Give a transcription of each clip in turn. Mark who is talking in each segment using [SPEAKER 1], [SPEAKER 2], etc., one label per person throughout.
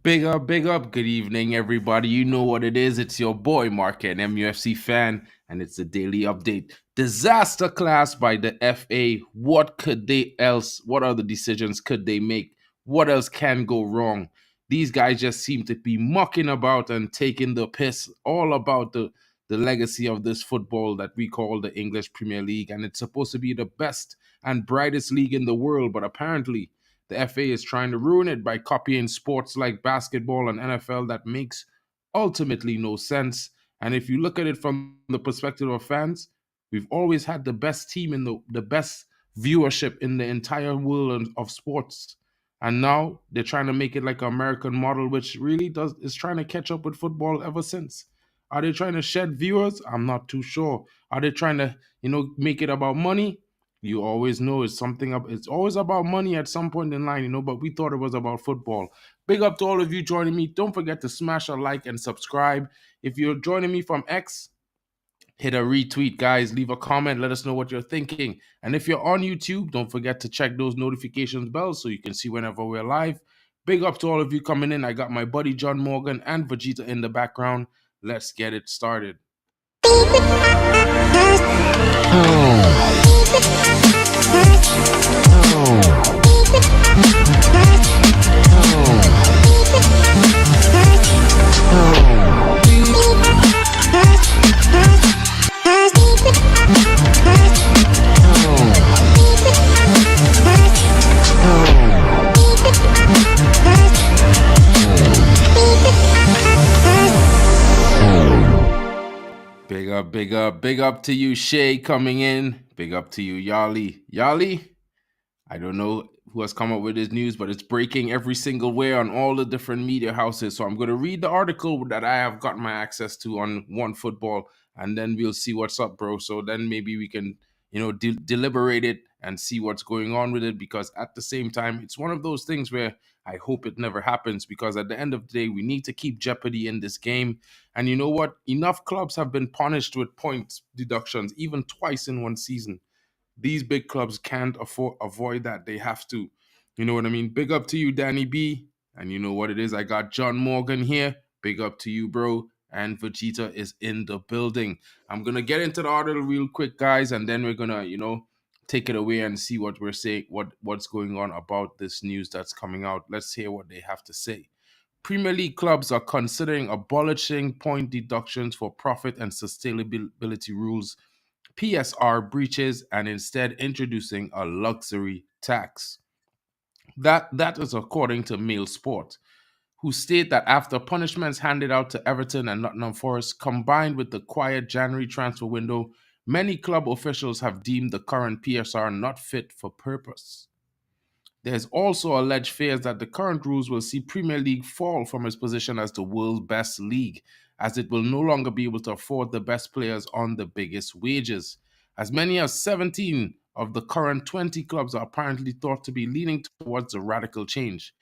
[SPEAKER 1] Big up. Good evening, everybody. You know what it is. It's your boy, Mark, an MUFC fan, and it's a daily update. Disaster class by the FA. What could they else? What other decisions could they make? What else can go wrong? These guys just seem to be mucking about and taking the piss all about the legacy of this football that we call the English Premier League. And it's supposed to be the best and brightest league in the world, but apparently the FA is trying to ruin it by copying sports like basketball and NFL that makes ultimately no sense. And if you look at it from the perspective of fans, we've always had the best team in the best viewership in the entire world of sports. And now they're trying to make it like an American model, which really is trying to catch up with football ever since. Are they trying to shed viewers? I'm not too sure. Are they trying to, make it about money? You always know it's always about money at some point in line, but we thought it was about football. Big up to all of you joining me. Don't forget to smash a like and subscribe. If you're joining me from X, hit a retweet, guys. Leave a comment. Let us know what you're thinking. And if you're on YouTube, don't forget to check those notifications bells so you can see whenever we're live. Big up to all of you coming in. I got my buddy John Morgan and Vegeta in the background. Let's get it started. Big up to you, Shay, coming in. Big up to you, Yali. Yali, I don't know who has come up with this news, but it's breaking every single way on all the different media houses. So I'm going to read the article that I have gotten my access to on One Football, and then we'll see what's up, bro. So then maybe we can, deliberate it and see what's going on with it, because at the same time, it's one of those things where I hope it never happens, because at the end of the day, we need to keep jeopardy in this game. And you know what? Enough clubs have been punished with points deductions, even twice in one season. These big clubs can't avoid that. They have to. You know what I mean? Big up to you, Danny B. And you know what it is? I got John Morgan here. Big up to you, bro. And Vegeta is in the building. I'm going to get into the article real quick, guys, and then we're going to, take it away and see what we're saying, what's going on about this news that's coming out. Let's hear what they have to say. Premier League clubs are considering abolishing point deductions for profit and sustainability rules, PSR breaches, and instead introducing a luxury tax. That is according to Mail Sport, who state that after punishments handed out to Everton and Nottingham Forest, combined with the quiet January transfer window, many club officials have deemed the current PSR not fit for purpose. There's also alleged fears that the current rules will see Premier League fall from its position as the world's best league, as it will no longer be able to afford the best players on the biggest wages. As many as 17 of the current 20 clubs are apparently thought to be leaning towards a radical change,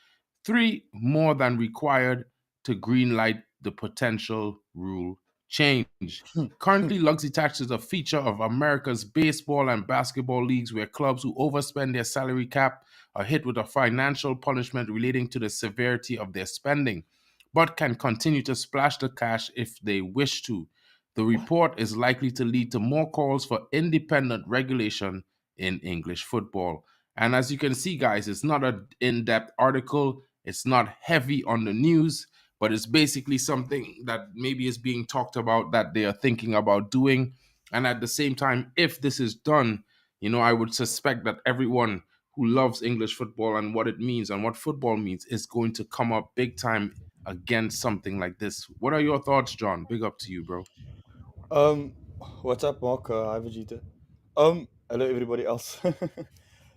[SPEAKER 1] 3 more than required to greenlight the potential rule change. Currently, luxury tax is a feature of America's baseball and basketball leagues, where clubs who overspend their salary cap are hit with a financial punishment relating to the severity of their spending, but can continue to splash the cash if they wish to. The report is likely to lead to more calls for independent regulation in English football. And as you can see, guys, it's not an in-depth article. It's not heavy on the news, but it's basically something that maybe is being talked about that they are thinking about doing. And at the same time, if this is done, I would suspect that everyone who loves English football and what it means and what football means is going to come up big time against something like this. What are your thoughts, John? Big up to you, bro.
[SPEAKER 2] Um, what's up, Mark? Hi, Vegeta. Hello, everybody else.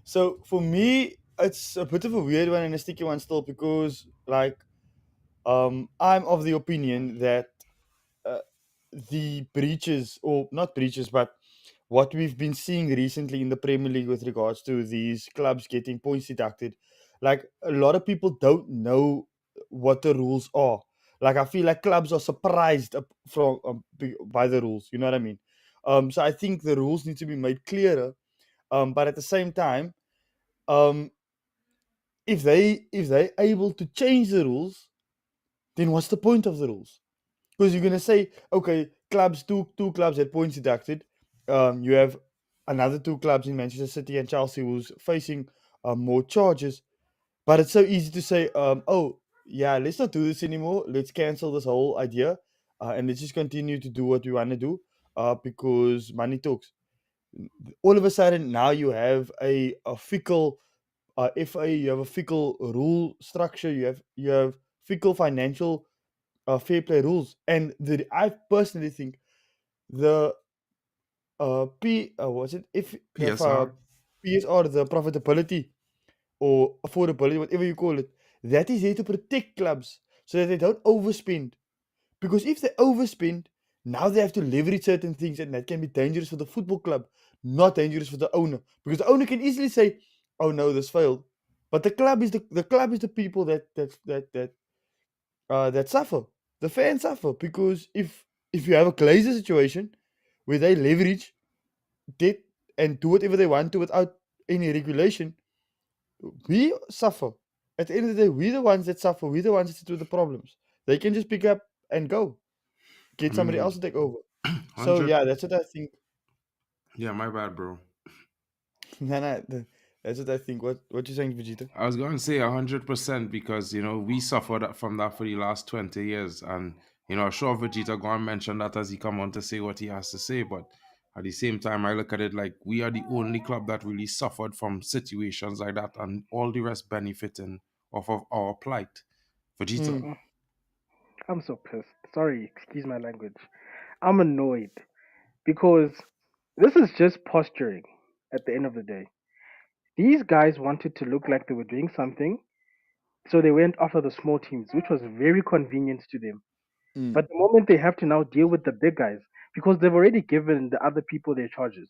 [SPEAKER 2] So for me, it's a bit of a weird one and a sticky one still because, I'm of the opinion that uh, the breaches, or not breaches, but what we've been seeing recently in the Premier League with regards to these clubs getting points deducted, like a lot of people don't know what the rules are. Like I feel like clubs are surprised by the rules. You know what I mean? So I think the rules need to be made clearer. But at the same time, um, if they able to change the rules, then what's the point of the rules? Because you're gonna say, okay, two clubs had points deducted. You have another two clubs in Manchester City and Chelsea who's facing more charges. But it's so easy to say, oh yeah, let's not do this anymore. Let's cancel this whole idea, and let's just continue to do what we want to do, because money talks. All of a sudden, now you have a fickle FA. You have a fickle rule structure. You have fickle financial fair play rules. And I personally think the was it if the
[SPEAKER 1] PSR.
[SPEAKER 2] PSR, the profitability or affordability, whatever you call it, that is there to protect clubs so that they don't overspend. Because if they overspend, now they have to leverage certain things, and that can be dangerous for the football club, not dangerous for the owner. Because the owner can easily say, "Oh no, this failed," but the club is the people that suffer. The fans suffer because if you have a Glazer situation where they leverage debt and do whatever they want to without any regulation, we suffer. At the end of the day, we're the ones that suffer. We're the ones that sit with the problems. They can just pick up and go, get somebody else to take over. So
[SPEAKER 1] 100.
[SPEAKER 2] yeah, that's what I think.
[SPEAKER 1] Yeah, my bad, bro.
[SPEAKER 2] Nah, nah, that's what I think. What you saying, Vegeta?
[SPEAKER 1] I was going to say 100% because we suffered from that for the last 20 years, and I'm sure Vegeta going to mention that as he come on to say what he has to say. But at the same time, I look at it like we are the only club that really suffered from situations like that, and all the rest benefiting off of our plight. Vegeta.
[SPEAKER 2] Mm,
[SPEAKER 3] Mm, I'm so pissed. Sorry, excuse my language. I'm annoyed because this is just posturing at the end of the day. These guys wanted to look like they were doing something, so they went after the small teams, which was very convenient to them.
[SPEAKER 2] mm,
[SPEAKER 3] But the moment they have to now deal with the big guys, because they've already given the other people their charges,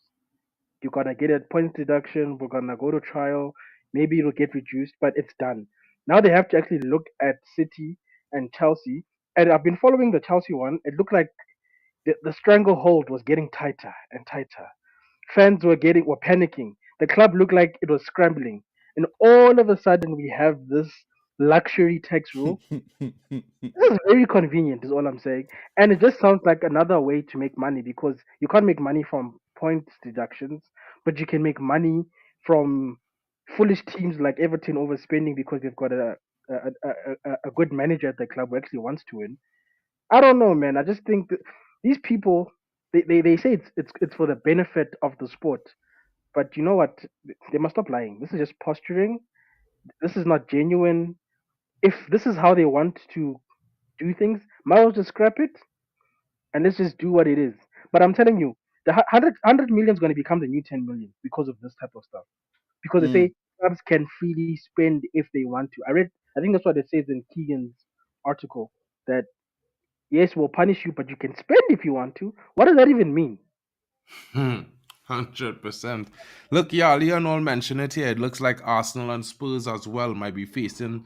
[SPEAKER 3] you're gonna get a point deduction, we're gonna go to trial, maybe it'll get reduced, but it's done. Now they have to actually look at City and Chelsea. And I've been following the Chelsea one. It looked like the stranglehold was getting tighter and tighter. Fans were panicking. The club looked like it was scrambling. And all of a sudden we have this luxury tax rule. This is very convenient, is all I'm saying. And it just sounds like another way to make money because you can't make money from points deductions, but you can make money from foolish teams like Everton overspending because they've got a good manager at the club who actually wants to win. I don't know, man. I just think that these people they say it's for the benefit of the sport, but you know what? They must stop lying. This is just posturing. This is not genuine. If this is how they want to do things, might as well just scrap it and let's just do what it is. But I'm telling you, the 100 million is going to become the new 10 million because of this type of stuff. Because they
[SPEAKER 2] mm.
[SPEAKER 3] say clubs can freely spend if they want to. I think that's what it says in Keegan's article that yes, we'll punish you, but you can spend if you want to. What does that even mean?
[SPEAKER 1] 100%. Look, yeah, Leonol mentioned it here. It looks like Arsenal and Spurs as well might be facing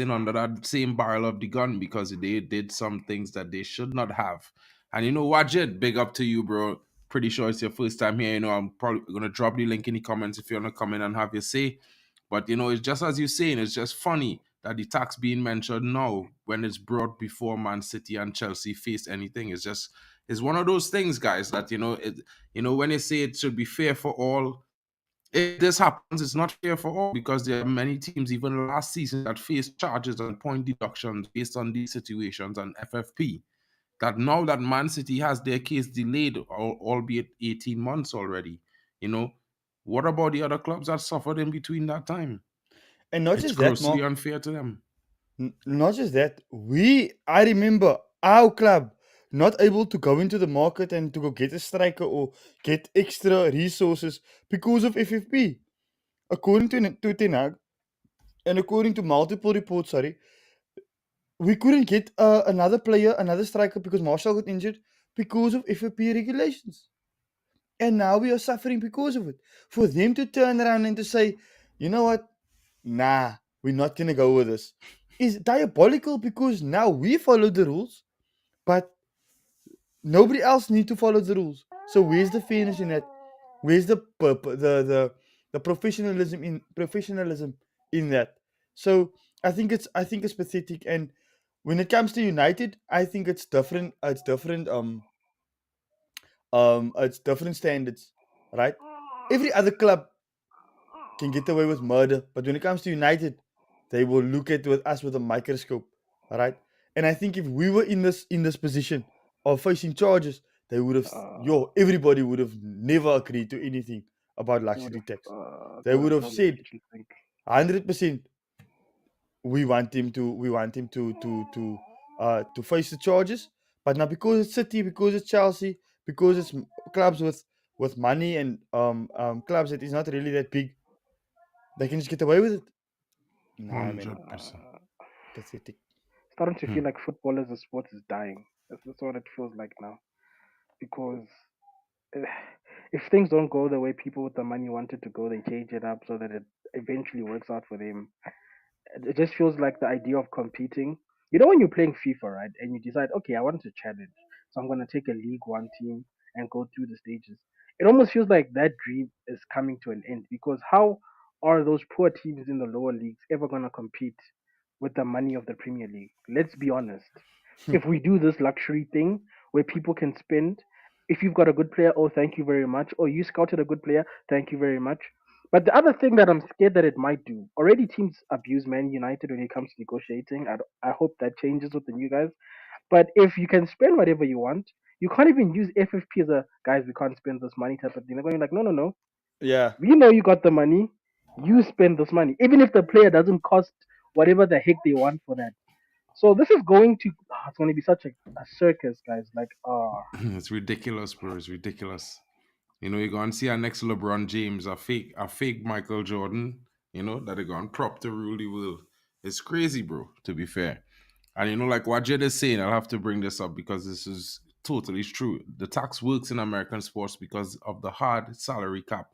[SPEAKER 1] under that same barrel of the gun because they did some things that they should not have. And Wajid, big up to you, bro. Pretty sure it's your first time here. I'm probably gonna drop the link in the comments if you wanna come in and have your say. But it's just as you're saying, it's just funny that the tax being mentioned now when it's brought before Man City and Chelsea face anything. It's one of those things, guys, that when they say it should be fair for all, if this happens, it's not fair for all because there are many teams, even last season, that faced charges and point deductions based on these situations and FFP. That now that Man City has their case delayed, albeit 18 months already, you know, what about the other clubs that suffered in between that time?
[SPEAKER 2] And not
[SPEAKER 1] It's
[SPEAKER 2] just that,
[SPEAKER 1] grossly
[SPEAKER 2] Mark.
[SPEAKER 1] unfair to them.
[SPEAKER 2] Not just that. I remember our club not able to go into the market and to go get a striker or get extra resources because of FFP. According to Ten Hag, and according to multiple reports, sorry, we couldn't get another player, another striker because Marshall got injured because of FFP regulations. And now we are suffering because of it. For them to turn around and to say, you know what? Nah, we're not going to go with this, is diabolical because now we follow the rules, but nobody else need to follow the rules. So where's the fairness in that? Where's the professionalism in that? So I think it's pathetic. And when it comes to United, I think it's different. It's different standards, right? Every other club can get away with murder, but when it comes to United, they will look at with us with a microscope, right? And I think if we were in this position of facing charges, they would have, everybody would have never agreed to anything about luxury tax.
[SPEAKER 3] They
[SPEAKER 2] They
[SPEAKER 3] would
[SPEAKER 2] would
[SPEAKER 3] have
[SPEAKER 2] have
[SPEAKER 3] told me
[SPEAKER 2] said
[SPEAKER 3] what you think.
[SPEAKER 2] 100%. We want him to face the charges. But now because it's City, because it's Chelsea, because it's clubs with money and clubs that is not really that big, they can just get away with it. Nah, man,
[SPEAKER 1] 100%.
[SPEAKER 2] pathetic.
[SPEAKER 3] Starting to feel like football as a sport is dying. That's what it feels like now. Because eh, if things don't go the way people with the money want it to go, they change it up so that it eventually works out for them. It just feels like the idea of competing. You know, when you're playing FIFA, right, and you decide, okay, I want to challenge, so I'm going to take a League One team and go through the stages. It almost feels like that dream is coming to an end because how are those poor teams in the lower leagues ever going to compete with the money of the Premier League? Let's be honest. If we do this luxury thing where people can spend, if you've got a good player, oh, thank you very much. Or you scouted a good player, thank you very much. But the other thing that I'm scared that it might do, already teams abuse Man United when it comes to negotiating. I hope that changes with the new guys. But if you can spend whatever you want, you can't even use FFP as a guys, we can't spend this money type of thing. They're going to be like, no, no, no.
[SPEAKER 2] Yeah,
[SPEAKER 3] We know you got the money. You spend this money. Even if the player doesn't cost whatever the heck they want for that. So this is going to, it's going to be such a circus, guys. Like,
[SPEAKER 1] It's ridiculous, bro. It's ridiculous. You know, you're going to see our next LeBron James, a fake Michael Jordan, you know, that they're going to prop to rule the world. It's crazy, bro, to be fair. And, you know, like what Jed is saying, I'll have to bring this up because this is totally true. The tax works in American sports because of the hard salary cap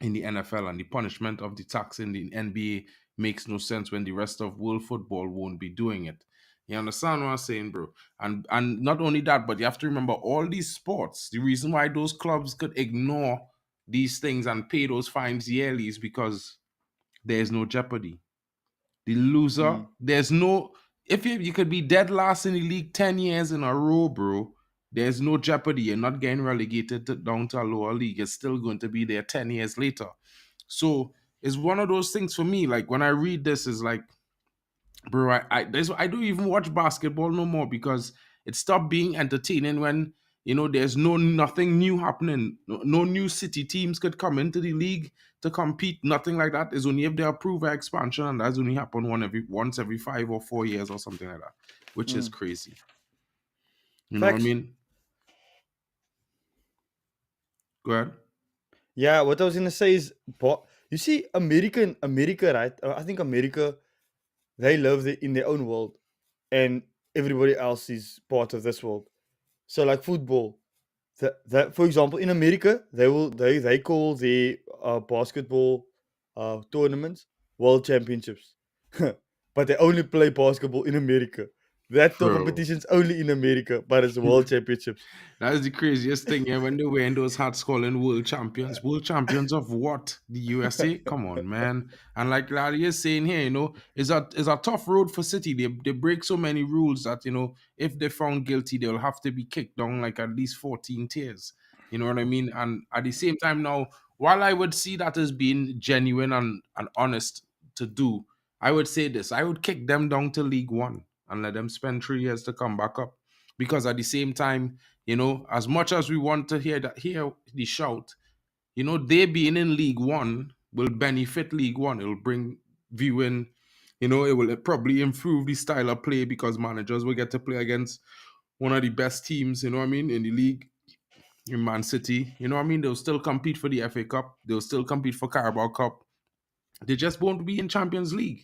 [SPEAKER 1] in the NFL, and the punishment of the tax in the NBA makes no sense when the rest of world football won't be doing it. You understand what I'm saying, bro? And not only that, but you have to remember all these sports. The reason why those clubs could ignore these things and pay those fines yearly is because there's no jeopardy. The loser,
[SPEAKER 2] mm,
[SPEAKER 1] there's no. If you could be dead last in the league 10 years in a row, bro, there's no jeopardy. You're not getting relegated down to a lower league. You're still going to be there 10 years later. So it's one of those things for me. Like when I read this, is like, bro, I don't even watch basketball no more because it stopped being entertaining when there's nothing new happening. No new city teams could come into the league to compete. Nothing like that. It's only if they approve an expansion, and that's only happen once every 5 or 4 years or something like that, which is
[SPEAKER 2] mm.
[SPEAKER 1] crazy. You know what I
[SPEAKER 2] Facts.
[SPEAKER 1] mean? Go ahead.
[SPEAKER 2] Yeah, what I was gonna say is, you see, America, right? I think America, they live in their own world, and everybody else is part of this world. So, like football, that for example, in America, they call the basketball tournaments world championships, but they only play basketball in America. That
[SPEAKER 1] Bro.
[SPEAKER 2] competition's only in America, but it's world championships.
[SPEAKER 1] That is the craziest thing. Yeah, when they're wearing those hats calling world champions. World champions of what? The USA? Come on, man. And like Larry is saying here, it's a tough road for City. They break so many rules that, if they're found guilty, they'll have to be kicked down like at least 14 tiers. You know what I mean? And at the same time now, while I would see that as being genuine and honest to do, I would say this. I would kick them down to League One and let them spend 3 years to come back up. Because at the same time, as much as we want to hear the shout, they being in League One will benefit League One. It'll bring viewing, it will probably improve the style of play because managers will get to play against one of the best teams, you know what I mean, in the league, in Man City. You know what I mean? They'll still compete for the FA Cup. They'll still compete for Carabao Cup. They just won't be in Champions League.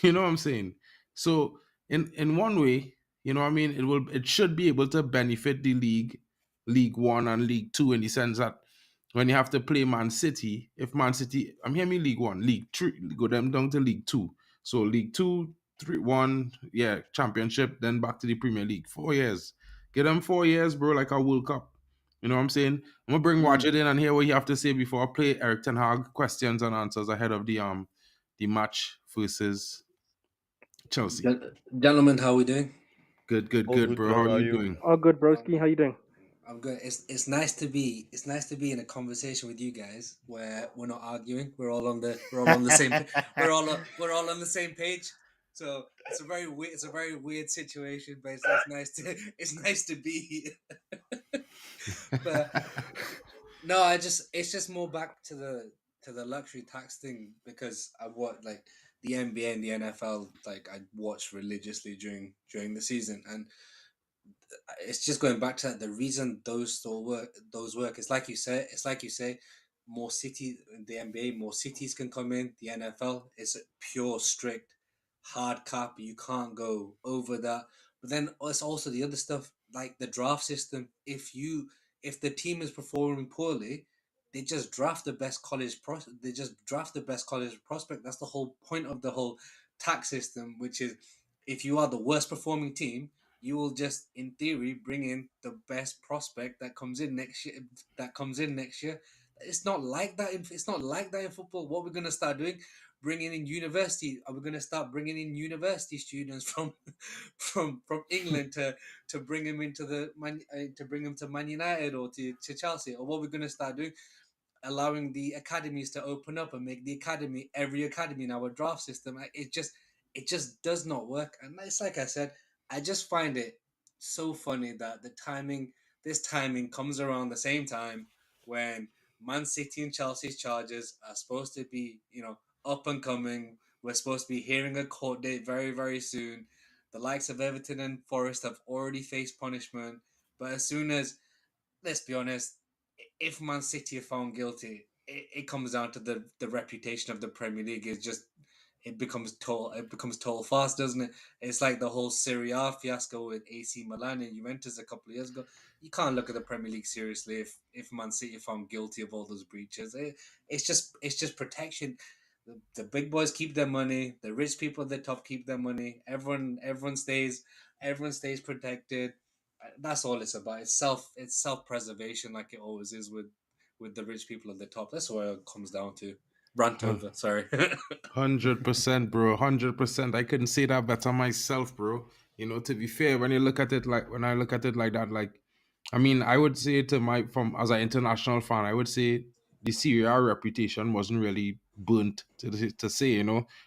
[SPEAKER 1] You know what I'm saying? So in one way, you know what I mean, it should be able to benefit the League One and League Two, in the sense that when you have to play Man City, if Man City, I'm hearing me League One, League Three, go them down to League Two. So League Two, 3-1, yeah, championship, then back to the Premier League. 4 years. Get them 4 years, bro, like a World Cup. You know what I'm saying? I'm gonna bring Watch
[SPEAKER 2] Mm,
[SPEAKER 1] it in and hear what you have to say before I play Eric Ten Hag questions and answers ahead of the match versus Chelsea.
[SPEAKER 4] Gentlemen, how are we doing?
[SPEAKER 2] All
[SPEAKER 1] Good,
[SPEAKER 2] good,
[SPEAKER 1] bro. How
[SPEAKER 2] bro.
[SPEAKER 1] are
[SPEAKER 2] How are
[SPEAKER 1] you
[SPEAKER 2] you?
[SPEAKER 1] doing?
[SPEAKER 3] All good, broski. How you doing?
[SPEAKER 4] I'm good. It's nice to be in a conversation with you guys where we're not arguing. We're all on the same we're all on the same page. So it's a very weird situation, but it's nice to it's nice to be here. But no, it's just more back to the luxury tax thing because I what like the NBA and the NFL like I watch religiously during the season, and it's just going back to that. The reason those work is like you say. It's like you say, more city the NBA, more cities can come in. The NFL is a pure strict hard cap. You can't go over that. But then it's also the other stuff like the draft system. If the team is performing poorly, they just draft the best they just draft the best college prospect. That's the whole point of the whole tax system, which is if you are the worst performing team, you will just in theory bring in the best prospect that comes in next year. It's not like that it's not like that in football. What we're going to start doing, bringing in university, are we going to start bringing in university students from from England to bring them into to bring them to Man United or to Chelsea, or what we're going to start doing, allowing the academies to open up and make every academy now a draft system. It just does not work. And it's like I said, I just find it so funny that this timing comes around the same time when Man City and Chelsea's charges are supposed to be, up and coming. We're supposed to be hearing a court date very, very soon. The likes of Everton and Forest have already faced punishment. But as soon as, let's be honest, if Man City are found guilty, it comes down to the reputation of the Premier League is just it becomes total fast, doesn't it? It's like the whole Serie A fiasco with AC Milan and Juventus a couple of years ago. You can't look at the Premier League seriously if Man City are found guilty of all those breaches. It's just protection. The big boys keep their money. The rich people at the top keep their money. Everyone stays protected. That's all it's about. It's self preservation, like it always is with the rich people at the top. That's what it comes down to. Rant over. Sorry.
[SPEAKER 1] 100%, bro. 100%. I couldn't say that better myself, bro. To be fair, when I look at it like that, like, I mean, I would say from as an international fan, I would say the Serie A reputation wasn't really burnt to say,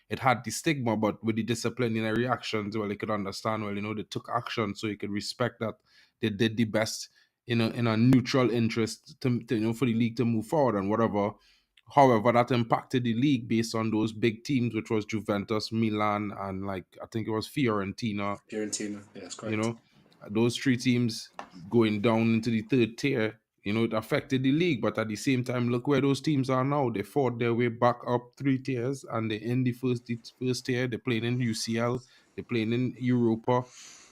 [SPEAKER 1] it had the stigma, but with the disciplinary actions, well, they could understand, well, they took action, so you could respect that they did the best in a neutral interest to for the league to move forward and whatever. However, that impacted the league based on those big teams, which was Juventus, Milan, and like I think it was Fiorentina.
[SPEAKER 4] Fiorentina, yes,
[SPEAKER 1] You
[SPEAKER 4] correct.
[SPEAKER 1] know, those three teams going down into the third tier. It affected the league, but at the same time, look where those teams are now. They fought their way back up three tiers, and they're in the first tier. They're playing in UCL. They're playing in Europa.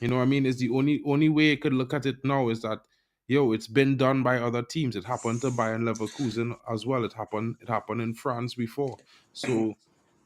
[SPEAKER 1] I mean, it's the only way you could look at it now is that it's been done by other teams. It happened to Bayern Leverkusen as well. It happened in France before. So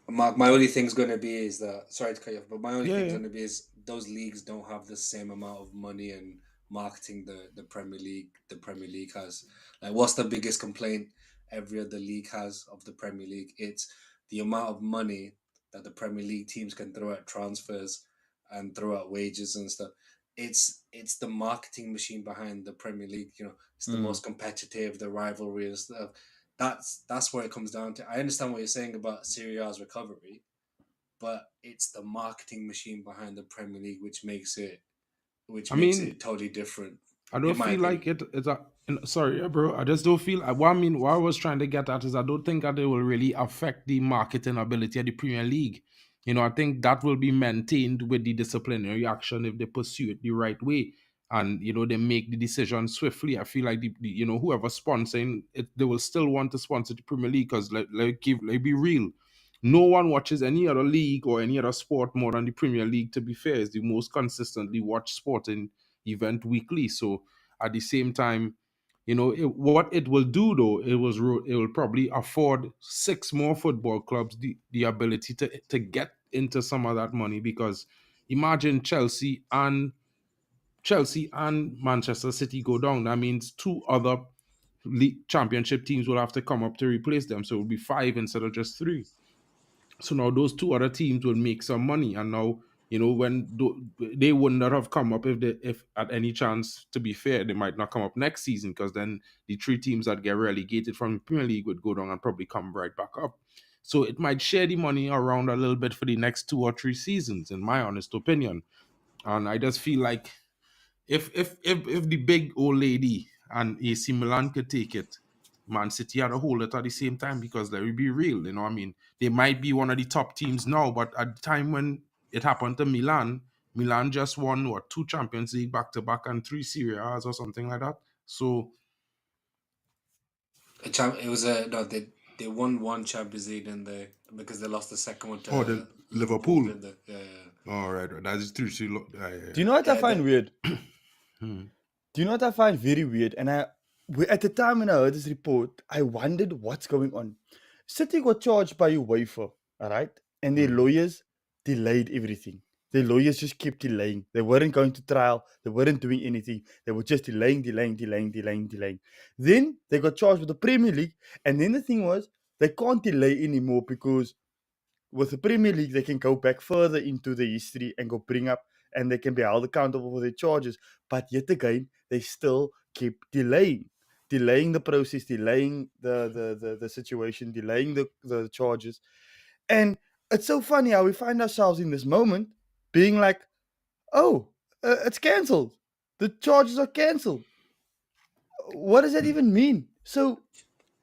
[SPEAKER 4] My only thing's gonna be is that, sorry to cut you off, but my only thing's
[SPEAKER 1] yeah.
[SPEAKER 4] gonna be is those leagues don't have the same amount of money and marketing the Premier League has. Like, what's the biggest complaint every other league has of the Premier League? It's the amount of money that the Premier League teams can throw at transfers and throw at wages and stuff. It's the marketing machine behind the Premier League. It's the most competitive, the rivalry and stuff. That's where it comes down to. I understand what you're saying about Serie A's recovery, but it's the marketing machine behind the Premier League which
[SPEAKER 1] I
[SPEAKER 4] makes
[SPEAKER 1] mean,
[SPEAKER 4] it totally different,
[SPEAKER 1] I don't
[SPEAKER 4] in my
[SPEAKER 1] feel
[SPEAKER 4] opinion.
[SPEAKER 1] like it's a. Sorry, yeah, bro. I just don't feel. What I was trying to get at is I don't think that it will really affect the marketing ability of the Premier League. I think that will be maintained with the disciplinary action if they pursue it the right way, and they make the decision swiftly. I feel like whoever sponsoring it, they will still want to sponsor the Premier League because like be real. No one watches any other league or any other sport more than the Premier League. To be fair, it's the most consistently watched sport in event weekly. So at the same time, what it will do though, it will probably afford six more football clubs the ability to get into some of that money because imagine Chelsea and Manchester City go down. That means two other league championship teams will have to come up to replace them. So it will be five instead of just three. So now those two other teams will make some money, and now when they would not have come up if at any chance, to be fair, they might not come up next season, because then the three teams that get relegated from the Premier League would go down and probably come right back up. So it might share the money around a little bit for the next 2 or 3 seasons, in my honest opinion. And I just feel like if the big old lady and AC Milan could take it, Man City had to hold it at the same time, because let me be real, they might be one of the top teams now, but at the time when it happened to Milan, Milan just won 2 Champions League back to back and 3 Serie A's or something like that. So
[SPEAKER 4] It was a no. They won one Champions League because they lost the second one to
[SPEAKER 1] the
[SPEAKER 4] Liverpool.
[SPEAKER 1] Liverpool. All right, that is true.
[SPEAKER 2] Do you know what I find weird?
[SPEAKER 1] Hmm.
[SPEAKER 2] Do you know what I find very weird? And at the time when I heard this report, I wondered what's going on. City got charged by UEFA, all right? And their lawyers delayed everything. Their lawyers just kept delaying. They weren't going to trial. They weren't doing anything. They were just delaying. Then they got charged with the Premier League. And then the thing was, they can't delay anymore, because with the Premier League, they can go back further into the history and go bring up, and they can be held accountable for their charges. But yet again, they still keep delaying the process, delaying the situation, delaying the charges. And it's so funny how we find ourselves in this moment being like, oh, it's cancelled. The charges are cancelled. What does that even mean? So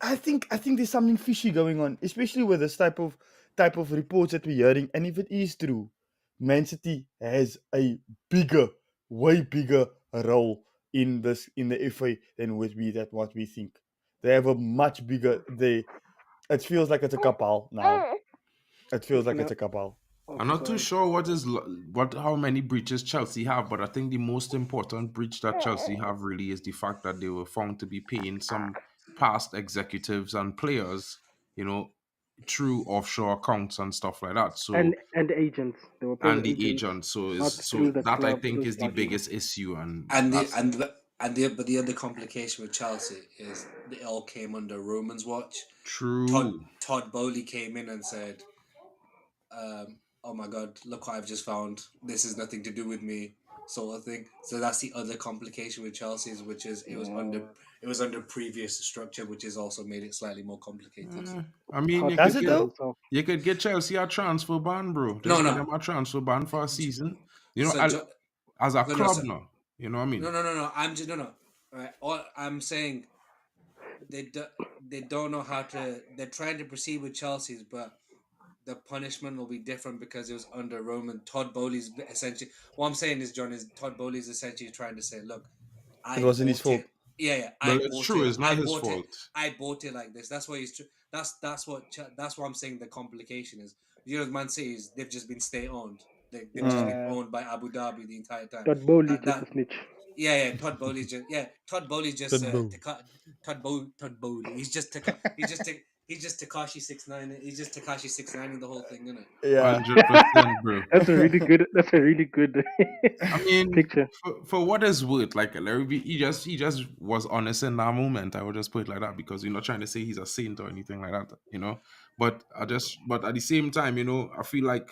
[SPEAKER 2] I think there's something fishy going on, especially with this type of reports that we're hearing. And if it is true, Man City has a way bigger role in the FA than what we think. They have a much bigger. It feels like it's a couple now. It feels like it's a couple.
[SPEAKER 1] I'm not too sure how many breaches Chelsea have, but I think the most important breach that Chelsea have really is the fact that they were found to be paying some past executives and players, through offshore accounts and stuff like that. So
[SPEAKER 3] and agents. They were paying
[SPEAKER 1] and the
[SPEAKER 3] agents,
[SPEAKER 1] agent. So
[SPEAKER 3] not
[SPEAKER 1] is
[SPEAKER 3] through
[SPEAKER 1] so
[SPEAKER 3] the
[SPEAKER 1] that I
[SPEAKER 3] club.
[SPEAKER 1] think
[SPEAKER 3] Those
[SPEAKER 1] is the
[SPEAKER 3] documents.
[SPEAKER 1] biggest issue, and
[SPEAKER 4] but the other complication with Chelsea is it all came under Roman's watch.
[SPEAKER 1] true.
[SPEAKER 4] Todd Bowley came in and said, "Oh my God, look what I've just found. This is nothing to do with me," sort of thing. So that's the other complication with Chelsea's, which is it was under previous structure, which has also made it slightly more complicated.
[SPEAKER 1] I mean,
[SPEAKER 3] Todd
[SPEAKER 2] Does it
[SPEAKER 3] Bowley
[SPEAKER 2] though?
[SPEAKER 3] himself.
[SPEAKER 1] you could get Chelsea a transfer ban, bro.
[SPEAKER 4] No,
[SPEAKER 1] Just get
[SPEAKER 4] no.
[SPEAKER 1] them a transfer ban for a season.
[SPEAKER 4] So,
[SPEAKER 1] As a
[SPEAKER 4] no, no,
[SPEAKER 1] club
[SPEAKER 4] so,
[SPEAKER 1] now. You know what I mean?
[SPEAKER 4] no. I'm just no. Right. All I'm saying, they don't know how to. They're trying to proceed with Chelsea's, but the punishment will be different because it was under Roman. Todd Bowley's essentially. What I'm saying is, John, is Todd Bowley's essentially trying to say, look,
[SPEAKER 2] It
[SPEAKER 4] I
[SPEAKER 2] wasn't his
[SPEAKER 4] bought
[SPEAKER 2] fault.
[SPEAKER 4] it. Yeah,
[SPEAKER 1] Well, it's true. It's not his fault.
[SPEAKER 4] I bought it like this. That's why he's. That's what I'm saying. The complication is. Man City is they've just been state owned. They've just been owned by Abu Dhabi the entire time.
[SPEAKER 3] Todd Bowley just a snitch.
[SPEAKER 4] Yeah. Todd Bowley's just Todd Bowley. He's just Takashi 69. He's just Takashi 69 in the whole thing, isn't it?
[SPEAKER 2] Yeah.
[SPEAKER 1] 100%, bro.
[SPEAKER 3] That's a really good. That's a really good
[SPEAKER 1] I mean,
[SPEAKER 3] picture.
[SPEAKER 1] for what it's worth, like Larry B, he just was honest in that moment. I would just put it like that, because you're not trying to say he's a saint or anything like that. But but at the same time, I feel like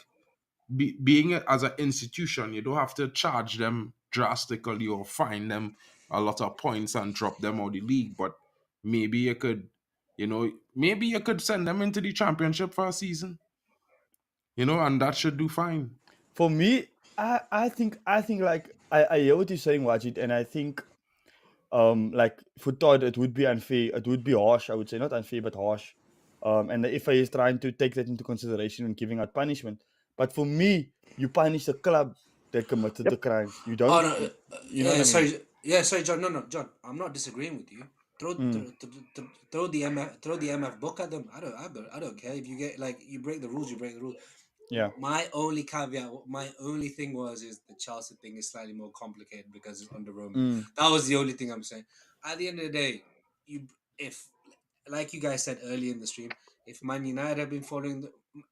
[SPEAKER 1] being as an institution, you don't have to charge them drastically or fine them a lot of points and drop them out of the league. But maybe you could, send them into the championship for a season, and that should do fine.
[SPEAKER 2] For me, I think like I hear what you're saying, Wajid, and I think like for Todd it would be unfair. It would be harsh. I would say not unfair, but harsh. And the FA is trying to take that into consideration when giving out punishment. But for me, you punish the club that committed the crimes. You don't.
[SPEAKER 4] Oh no,
[SPEAKER 2] You know what I mean?
[SPEAKER 4] sorry, John. No, John. I'm not disagreeing with you. Throw the MF book at them. I don't care if you get you break the rules. You break the rules.
[SPEAKER 2] Yeah.
[SPEAKER 4] My only caveat, my only thing is the Chelsea thing is slightly more complicated because it's under Roman. That was the only thing I'm saying. At the end of the day, if like you guys said earlier in the stream, if Man United have been following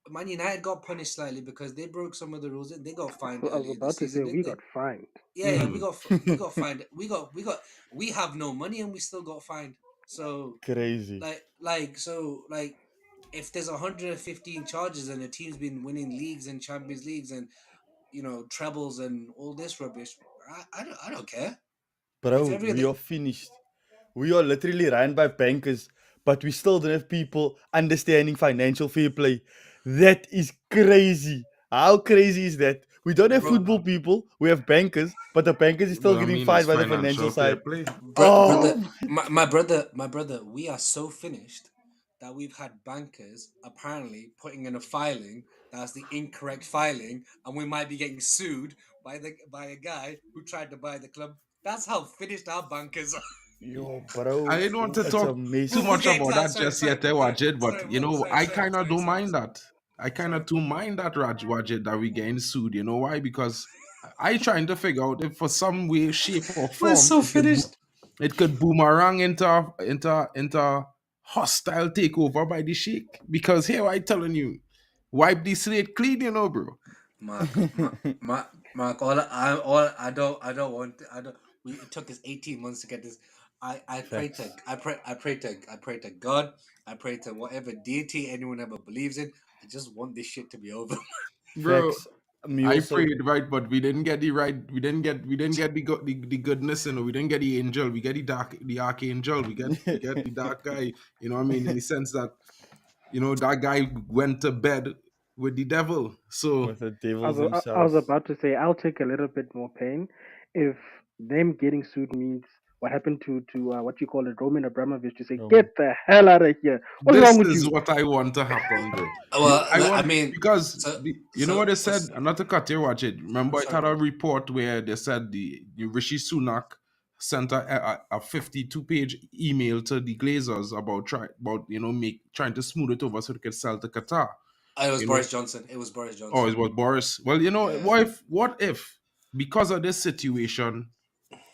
[SPEAKER 4] Man United got punished slightly because they broke some of the rules and they got fined
[SPEAKER 3] I was
[SPEAKER 4] earlier
[SPEAKER 3] about
[SPEAKER 4] this
[SPEAKER 3] to say
[SPEAKER 4] season,
[SPEAKER 3] we
[SPEAKER 4] didn't they?
[SPEAKER 3] got fined.
[SPEAKER 4] Yeah, we got fined. We have no money and we still got fined. So
[SPEAKER 2] Crazy.
[SPEAKER 4] if there's 115 charges and the team's been winning leagues and Champions Leagues and trebles and all this rubbish. I don't care.
[SPEAKER 2] Bro,
[SPEAKER 4] If
[SPEAKER 2] we are finished. We are literally ran by bankers, but we still don't have people understanding financial fair play. That is crazy. How crazy is that? We don't have
[SPEAKER 4] Bro,
[SPEAKER 2] football people, we have bankers, but the bankers is still
[SPEAKER 1] Well, I
[SPEAKER 2] getting
[SPEAKER 1] mean, it's
[SPEAKER 2] fined by the financial
[SPEAKER 1] financial fair
[SPEAKER 2] side.
[SPEAKER 1] play.
[SPEAKER 2] Oh,
[SPEAKER 4] my brother, we are so finished that we've had bankers apparently putting in a filing that's the incorrect filing, and we might be getting sued by a guy who tried to buy the club. That's how finished our bankers are.
[SPEAKER 2] yo,
[SPEAKER 1] I
[SPEAKER 2] bro,
[SPEAKER 1] didn't want to
[SPEAKER 2] it's a
[SPEAKER 1] talk too
[SPEAKER 2] mess.
[SPEAKER 4] We'll
[SPEAKER 1] much
[SPEAKER 4] get into
[SPEAKER 1] about
[SPEAKER 4] that.
[SPEAKER 1] that
[SPEAKER 4] Sorry,
[SPEAKER 1] just
[SPEAKER 4] sorry,
[SPEAKER 1] yet,
[SPEAKER 4] sorry,
[SPEAKER 1] Wajid, but
[SPEAKER 4] sorry,
[SPEAKER 1] I
[SPEAKER 4] sorry,
[SPEAKER 1] kind of
[SPEAKER 4] sorry,
[SPEAKER 1] don't
[SPEAKER 4] sorry,
[SPEAKER 1] mind
[SPEAKER 4] sorry.
[SPEAKER 1] that. I kind
[SPEAKER 4] Sorry.
[SPEAKER 1] of don't mind that, Wajid, that we getting sued. You know why? Because I trying to figure out if for some way, shape, or
[SPEAKER 4] We're
[SPEAKER 1] form
[SPEAKER 4] so finished.
[SPEAKER 1] it could boomerang into hostile takeover by the Sheikh. Because here I telling you, wipe the slate clean, bro.
[SPEAKER 4] Mark, I don't want, it took us 18 months to get this. I pray to,
[SPEAKER 2] Facts.
[SPEAKER 4] I pray to God, I pray to whatever deity anyone ever believes in. I just want this shit to be over.
[SPEAKER 1] Bro,
[SPEAKER 2] Facts. Me
[SPEAKER 1] I
[SPEAKER 2] also.
[SPEAKER 1] prayed right, but we didn't get the right. We didn't get the goodness. We didn't get the angel. We get the archangel. We get the dark guy. You know what I mean? In the sense that that guy went to bed with the devil. So
[SPEAKER 2] With the
[SPEAKER 3] I
[SPEAKER 2] devils
[SPEAKER 3] was, I was
[SPEAKER 2] themselves.
[SPEAKER 3] about to say I'll take a little bit more pain if them getting sued means what happened to what you call it, Roman Abramovich, to say
[SPEAKER 2] Roman.
[SPEAKER 3] get the hell out of here. What's
[SPEAKER 1] this
[SPEAKER 3] wrong with
[SPEAKER 1] is
[SPEAKER 3] you?
[SPEAKER 1] what I want to happen, bro. I
[SPEAKER 4] Well, I
[SPEAKER 1] want
[SPEAKER 4] mean,
[SPEAKER 1] because
[SPEAKER 4] so
[SPEAKER 1] you know what they
[SPEAKER 4] so
[SPEAKER 1] said. Not to cut you, watch it. Remember, it
[SPEAKER 4] sorry,
[SPEAKER 1] had a
[SPEAKER 4] bro.
[SPEAKER 1] report where they said the Rishi Sunak sent a 52-page email to the Glazers about trying to smooth it over so they could sell to Qatar.
[SPEAKER 4] It was
[SPEAKER 1] You know,
[SPEAKER 4] Boris Johnson. It was Boris
[SPEAKER 1] oh,
[SPEAKER 4] Johnson.
[SPEAKER 1] it was Boris. Well,
[SPEAKER 4] Yeah.
[SPEAKER 1] what if because of this situation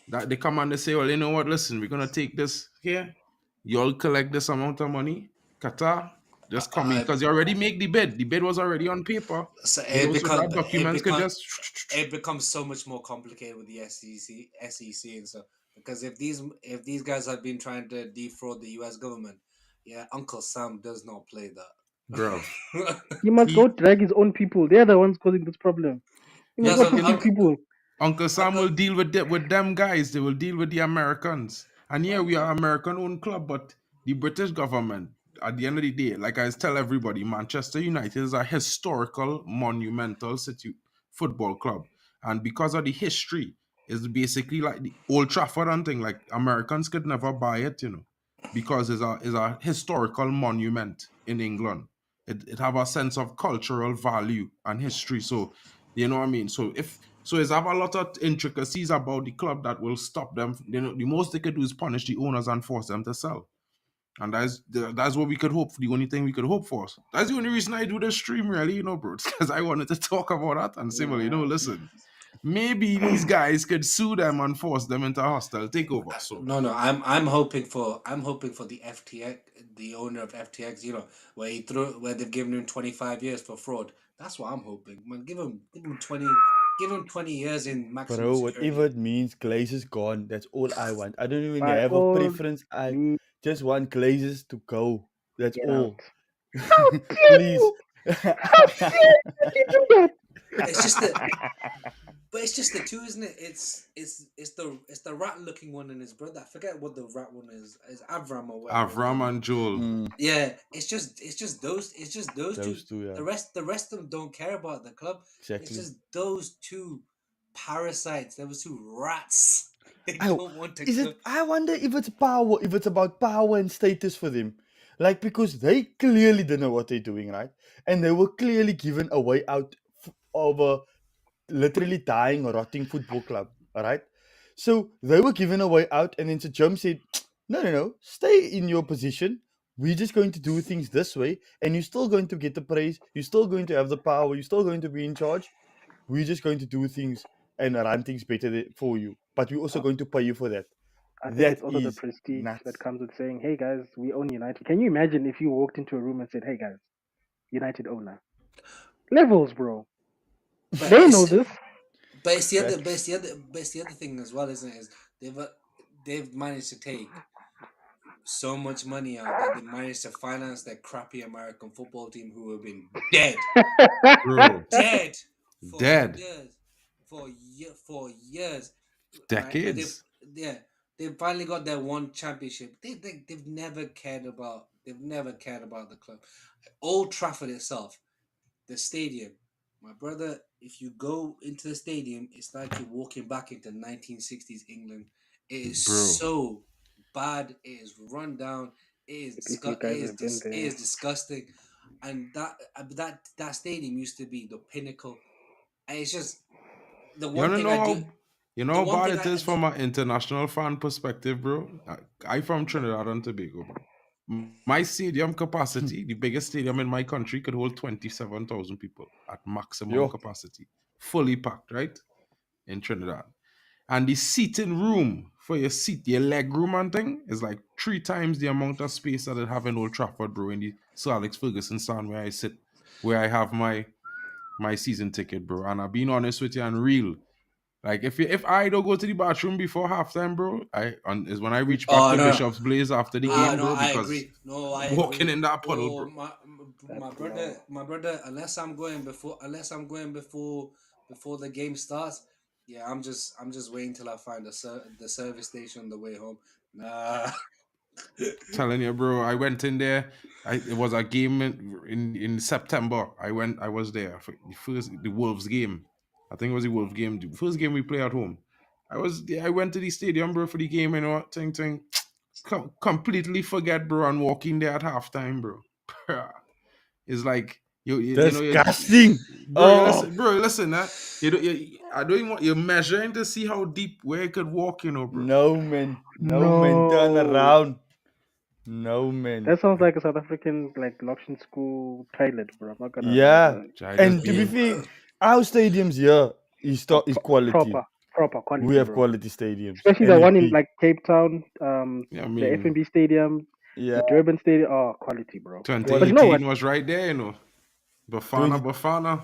[SPEAKER 1] that they come and they say, well, you know what? Listen, we're gonna take this here. You all collect this amount of money. Qatar, just come in
[SPEAKER 4] I,
[SPEAKER 1] because you already make the bid. The bid was already on paper.
[SPEAKER 4] so
[SPEAKER 1] So that documents could just.
[SPEAKER 4] it becomes so much more complicated with the SEC and stuff. Because if these guys have been trying to defraud the U.S. government, yeah, Uncle Sam does not play
[SPEAKER 1] Bro,
[SPEAKER 4] that.
[SPEAKER 3] He must
[SPEAKER 1] he
[SPEAKER 3] go drag his own people. They're the ones causing this problem. He must
[SPEAKER 4] Yeah,
[SPEAKER 3] go
[SPEAKER 4] so
[SPEAKER 3] get his people.
[SPEAKER 1] Uncle Sam
[SPEAKER 4] Uncle,
[SPEAKER 1] will deal with them guys. They will deal with the Americans. And yeah, we are American-owned club, but the British government, at the end of the day, like I tell everybody, Manchester United is a historical, monumental football club, and because of the history, it's basically like the Old Trafford and thing. Like Americans could never buy it, because it's a historical monument in England. It have a sense of cultural value and history. So you know what I mean? So it's have a lot of intricacies about the club that will stop them. The most they could do is punish the owners and force them to sell. And that's what we could hope for. The only thing we could hope for. That's the only reason I do this stream, really, bro. Because I wanted to talk about that and say, well,
[SPEAKER 3] Yeah.
[SPEAKER 1] listen, maybe these guys could sue them and force them into a hostile takeover. So
[SPEAKER 4] no, I'm hoping for the FTX, the owner of FTX, where they've given him 25 years for fraud. That's what I'm hoping. Man, give him 20 years in maximum
[SPEAKER 2] Bro,
[SPEAKER 4] security.
[SPEAKER 2] whatever it means, Glaze is gone. That's all I want. I don't even
[SPEAKER 3] By
[SPEAKER 2] have a
[SPEAKER 3] all
[SPEAKER 2] preference. I
[SPEAKER 3] means,
[SPEAKER 2] just want Glazes to go. That's
[SPEAKER 3] get out.
[SPEAKER 2] all.
[SPEAKER 3] How dare
[SPEAKER 2] Please.
[SPEAKER 3] you? How dare you do that?
[SPEAKER 4] It's just the But it's just the two, isn't it? It's the rat looking one and his brother. I forget what the rat one is. Is Avram or whatever his name
[SPEAKER 1] Avram
[SPEAKER 4] is.
[SPEAKER 1] and Joel.
[SPEAKER 4] Yeah, it's just those
[SPEAKER 2] Those
[SPEAKER 4] two.
[SPEAKER 2] two, yeah.
[SPEAKER 4] The rest of them don't care about the club. It's
[SPEAKER 2] Exactly.
[SPEAKER 4] just those two parasites. Those two rats. They
[SPEAKER 2] I,
[SPEAKER 4] don't want to
[SPEAKER 2] is
[SPEAKER 4] go.
[SPEAKER 2] it? I wonder if it's power, if it's about power and status for them, like because they clearly don't know what they're doing, right? And they were clearly given a way out of a literally dying, rotting football club. All right, so they were given a way out, and then Sir Jim said, "No, no, no, stay in your position. We're just going to do things this way, and you're still going to get the praise. You're still going to have the power. You're still going to be in charge. We're just going to do things and run things better for you, but we're also
[SPEAKER 3] Uh,
[SPEAKER 2] going to pay you for that."
[SPEAKER 3] I think
[SPEAKER 2] That
[SPEAKER 3] it's also the
[SPEAKER 2] is
[SPEAKER 3] prestige that
[SPEAKER 2] nuts.
[SPEAKER 3] comes with saying, "Hey guys, we own United." Can you imagine if you walked into a room and said, "Hey guys, United owner"? Levels, bro.
[SPEAKER 4] But
[SPEAKER 3] They know
[SPEAKER 4] it's
[SPEAKER 3] this.
[SPEAKER 4] but it's the other but it's
[SPEAKER 2] Facts.
[SPEAKER 4] the other but it's the other thing as well, isn't it? Is they've managed to take so much money out that they managed to finance their crappy American football team who have been dead.
[SPEAKER 1] Bro,
[SPEAKER 4] Dead. for
[SPEAKER 1] Dead.
[SPEAKER 4] years, for years, right? And
[SPEAKER 1] Decades.
[SPEAKER 4] they've finally got their one championship. They've never cared about the club. Old Trafford itself, the stadium, my brother. If you go into the stadium, it's like you're walking back into 1960s England. It is
[SPEAKER 1] Bro.
[SPEAKER 4] so bad. It is run down.
[SPEAKER 3] If you guys have been
[SPEAKER 4] It
[SPEAKER 3] there.
[SPEAKER 4] is disgusting, and that stadium used to be the pinnacle. And it's just the
[SPEAKER 1] You
[SPEAKER 4] one
[SPEAKER 1] wanna
[SPEAKER 4] thing
[SPEAKER 1] know
[SPEAKER 4] I
[SPEAKER 1] how
[SPEAKER 4] do.
[SPEAKER 1] you know
[SPEAKER 4] The
[SPEAKER 1] how
[SPEAKER 4] one
[SPEAKER 1] bad
[SPEAKER 4] thing
[SPEAKER 1] it is from an international fan perspective, bro? I from Trinidad and Tobago, bro. My stadium capacity, the biggest stadium in my country, could hold 27,000 people at maximum
[SPEAKER 2] Yo.
[SPEAKER 1] capacity. Fully packed, right? In Trinidad. And the seating room for your seat, your leg room and thing, is like 3 times the amount of space that it have in Old Trafford, bro, in the Sir Alex Ferguson stand where I sit, where I have my season ticket, bro. And I'm being honest with you and real. Like if I don't go to the bathroom before halftime, bro, is when I reach back
[SPEAKER 4] Oh
[SPEAKER 1] to
[SPEAKER 4] no,
[SPEAKER 1] Bishop's Blaze after the game,
[SPEAKER 4] no,
[SPEAKER 1] bro,
[SPEAKER 4] I
[SPEAKER 1] because
[SPEAKER 4] agree. No, I
[SPEAKER 1] walking
[SPEAKER 4] agree.
[SPEAKER 1] in that puddle,
[SPEAKER 4] Oh,
[SPEAKER 1] bro.
[SPEAKER 3] That's
[SPEAKER 4] my brother. Unless I'm going before the game starts. Yeah, I'm just waiting till I find the service station on the way home. Nah.
[SPEAKER 1] Telling you, bro, I went in there. It was a game in September. I was there for the Wolves game. I think it was the Wolves game, the first game we play at home. I went to the stadium, bro, for the game, you know, thing. Completely forget, bro, and walking there at halftime, bro. It's like you know,
[SPEAKER 2] Disgusting.
[SPEAKER 1] bro.
[SPEAKER 2] Oh.
[SPEAKER 1] Listen, I don't even want you're measuring to see how deep where it could walk, you know, bro.
[SPEAKER 2] No, man. No, man. Turn
[SPEAKER 3] No.
[SPEAKER 2] around. No, man.
[SPEAKER 3] That sounds like a South African like Loction school toilet, bro. I'm not gonna
[SPEAKER 2] Yeah.
[SPEAKER 1] I just
[SPEAKER 2] And to be
[SPEAKER 1] being
[SPEAKER 2] fair, our stadiums here is quality.
[SPEAKER 3] proper quality,
[SPEAKER 2] We have
[SPEAKER 3] bro.
[SPEAKER 2] quality stadiums.
[SPEAKER 3] Especially the
[SPEAKER 2] And
[SPEAKER 3] one
[SPEAKER 2] it's
[SPEAKER 3] in
[SPEAKER 2] big.
[SPEAKER 3] like Cape Town,
[SPEAKER 1] yeah, I
[SPEAKER 3] the
[SPEAKER 1] mean,
[SPEAKER 3] FNB Stadium,
[SPEAKER 2] Yeah.
[SPEAKER 3] the Durban Stadium. Oh, quality, bro. But you know
[SPEAKER 1] 2018
[SPEAKER 3] what?
[SPEAKER 1] was right there, you know. Bafana.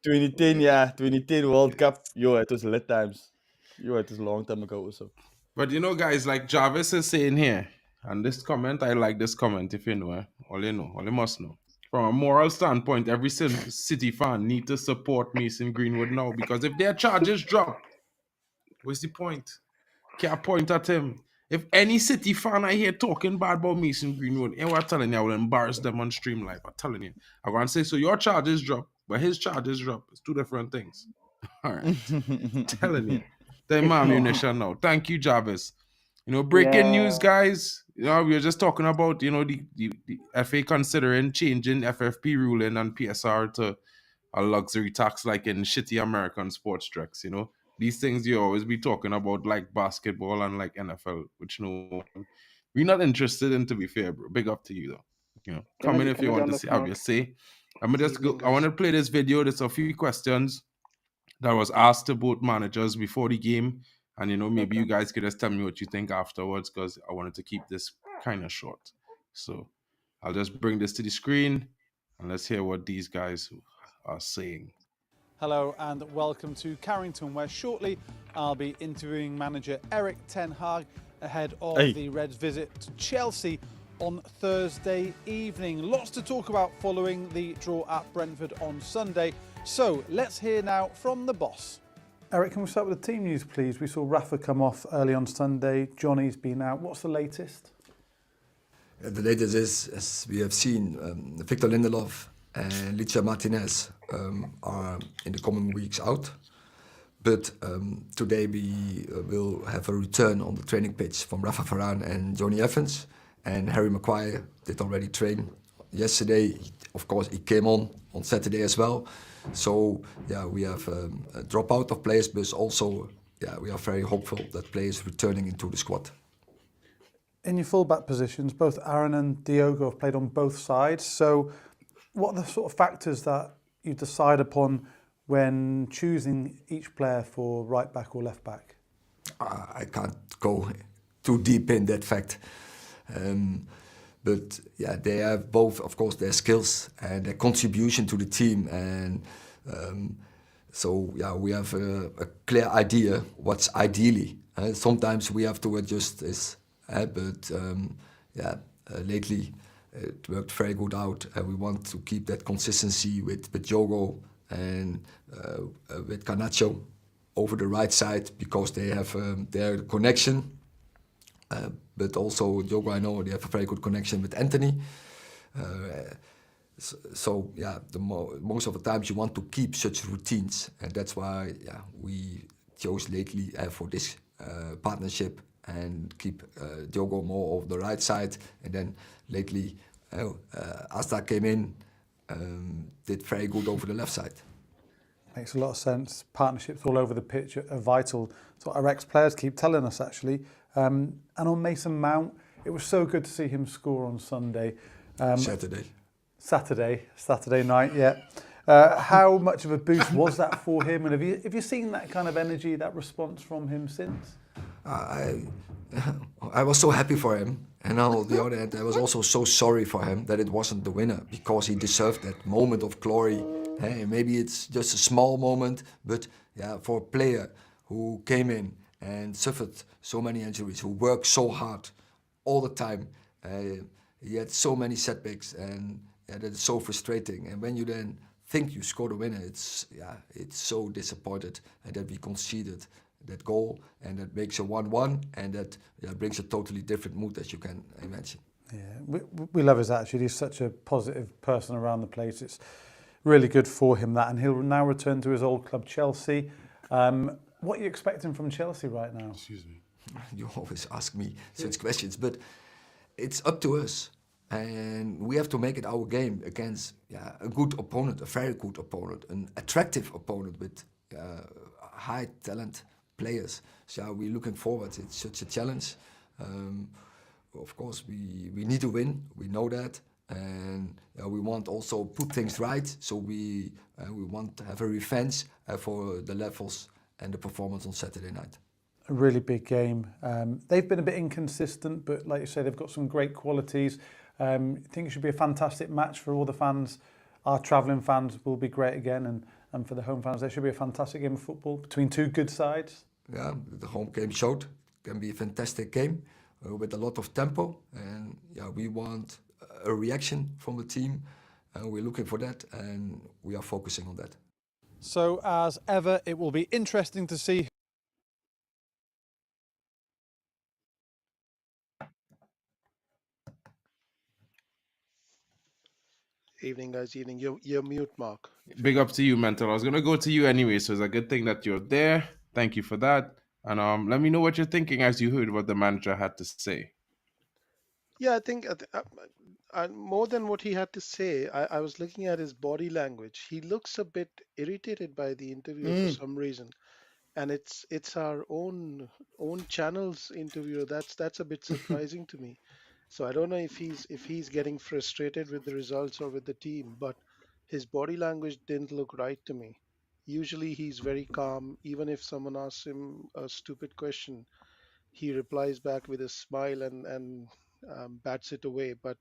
[SPEAKER 2] 2010, yeah. 2010 World Cup. Yo, it was lit times. Yo, it was a long time ago also.
[SPEAKER 1] But you know, guys, like Jarvis is saying here, and this comment, I like this comment, if you know, all you must know. From a moral standpoint, every City fan need to support Mason Greenwood now, because if their charges drop, what's the point? Can't point at him. If any City fan I hear talking bad about Mason Greenwood, and we're telling you, I will embarrass them on stream live. I'm telling you. I'm going to say, so your charges drop, but his charges drop. It's 2 different things. All right. Telling you. The ammunition now. Thank you, Jarvis. You know, breaking news, guys. You know, we were just talking about, you know, the FA considering changing FFP ruling and PSR to a luxury tax like in shitty American sports tracks, you know. These things you always be talking about like basketball and like NFL, which no one we're not interested in, to be fair, bro. Big up to you though. You know, come in if you want to see, have your say. I'm gonna just go. I want to play this video. There's a few questions that was asked to both managers before the game. And, you know, maybe you guys could just tell me what you think afterwards, because I wanted to keep this kind of short. So I'll just bring this to the screen and let's hear what these guys are saying.
[SPEAKER 5] Hello and welcome to Carrington, where shortly I'll be interviewing manager Erik ten Hag ahead of the Reds' visit to Chelsea on Thursday evening. Lots to talk about following the draw at Brentford on Sunday. So let's hear now from the boss. Erik, can we start with the team news, please? We saw Rafa come off early on Sunday. Johnny's been out. What's the latest?
[SPEAKER 6] The latest is, as we have seen, Victor Lindelof and Licha Martinez are in the coming weeks out. But today we will have a return on the training pitch from Rafa Varane and Johnny Evans. And Harry Maguire did already train yesterday. Of course, he came on Saturday as well. So yeah, we have a dropout of players, but also we are very hopeful that players returning into the squad.
[SPEAKER 5] In your fullback positions, both Aaron and Diogo have played on both sides. So what are the sort of factors that you decide upon when choosing each player for right back or left back?
[SPEAKER 6] I can't go too deep in that fact. But yeah, they have both, of course, their skills and their contribution to the team. And so yeah, we have a clear idea what's ideally. Sometimes we have to adjust this, but lately it worked very good out. And we want to keep that consistency with Diogo and with Garnacho over the right side because they have their connection. But also Diogo, I know they have a very good connection with Anthony. So yeah, most of the times you want to keep such routines, and that's why we chose lately for this partnership and keep Diogo more of the right side, and then lately Asta came in, did very good over the left side.
[SPEAKER 5] Makes a lot of sense. Partnerships all over the pitch are vital. That's what our ex-players keep telling us, actually. And on Mason Mount, it was so good to see him score on Sunday. Saturday night, yeah. How much of a boost was that for him? And have you seen that kind of energy, that response from him since?
[SPEAKER 6] I was so happy for him, and on the other hand, I was also so sorry for him that it wasn't the winner, because he deserved that moment of glory. Hey, maybe it's just a small moment, but yeah, for a player who came in and suffered so many injuries, who worked so hard all the time, he had so many setbacks, and that is so frustrating. And when you then think you scored a winner, it's so disappointed, and that we conceded that goal, and that makes a 1-1, and that brings a totally different mood, as you can imagine.
[SPEAKER 5] Yeah, we love his attitude. He's such a positive person around the place. It's really good for him, that, and he'll now return to his old club, Chelsea. What are you expecting from Chelsea right now?
[SPEAKER 1] Excuse me.
[SPEAKER 6] You always ask me such questions, but it's up to us. And we have to make it our game against a good opponent, a very good opponent, an attractive opponent with high talent players. So we're looking forward. It's such a challenge. Of course, we need to win. We know that. And we want also put things right. So we want to have a revenge for the levels and the performance on Saturday night.
[SPEAKER 5] A really big game. They've been a bit inconsistent, but like you say, they've got some great qualities. I think it should be a fantastic match for all the fans. Our travelling fans will be great again, and for the home fans, there should be a fantastic game of football between two good sides.
[SPEAKER 6] Yeah, the home game showed it can be a fantastic game with a lot of tempo, and we want a reaction from the team, and we're looking for that, and we are focusing on that.
[SPEAKER 5] So as ever, it will be interesting to see.
[SPEAKER 7] Evening, guys. Evening. You're mute, Mark.
[SPEAKER 1] Big up to you, Mental. I was gonna go to you anyway, so it's a good thing that you're there. Thank you for that. And let me know what you're thinking as you heard what the manager had to say.
[SPEAKER 7] Yeah, I think more than what he had to say, I was looking at his body language. He looks a bit irritated by the interview for some reason, and it's our own channel's interviewer. That's a bit surprising to me. So I don't know if he's getting frustrated with the results or with the team, but his body language didn't look right to me. Usually he's very calm, even if someone asks him a stupid question, he replies back with a smile and bats it away. But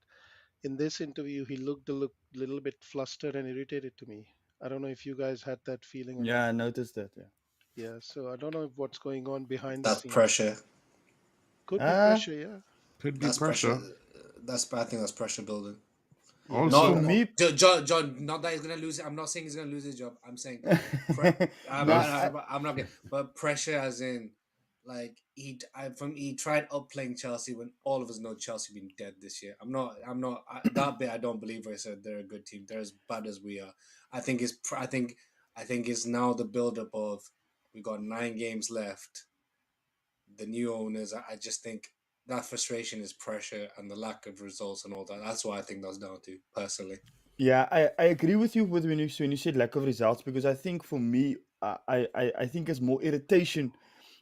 [SPEAKER 7] in this interview, he looked a little bit flustered and irritated to me. I don't know if you guys had that feeling or not.
[SPEAKER 2] Yeah, I noticed that.
[SPEAKER 7] Yeah, so I don't know what's going on behind the
[SPEAKER 4] That's
[SPEAKER 7] scenes.
[SPEAKER 4] pressure.
[SPEAKER 7] Could be pressure, yeah.
[SPEAKER 1] Could be
[SPEAKER 4] That's
[SPEAKER 1] pressure.
[SPEAKER 4] I think that's pressure building.
[SPEAKER 1] Also,
[SPEAKER 2] For me,
[SPEAKER 4] John, not that he's gonna lose it. I'm not saying he's gonna lose his job. I'm saying, I'm not getting, but pressure as in, like he tried upplaying Chelsea when all of us know Chelsea been dead this year. That bit I don't believe where he said they're a good team. They're as bad as we are. I think it's now the build up of we got 9 games left. The new owners, I just think that frustration is pressure and the lack of results and all that. That's what I think that's down to, personally.
[SPEAKER 2] yeah, I agree with you with when you said lack of results, because I think for me, I think it's more irritation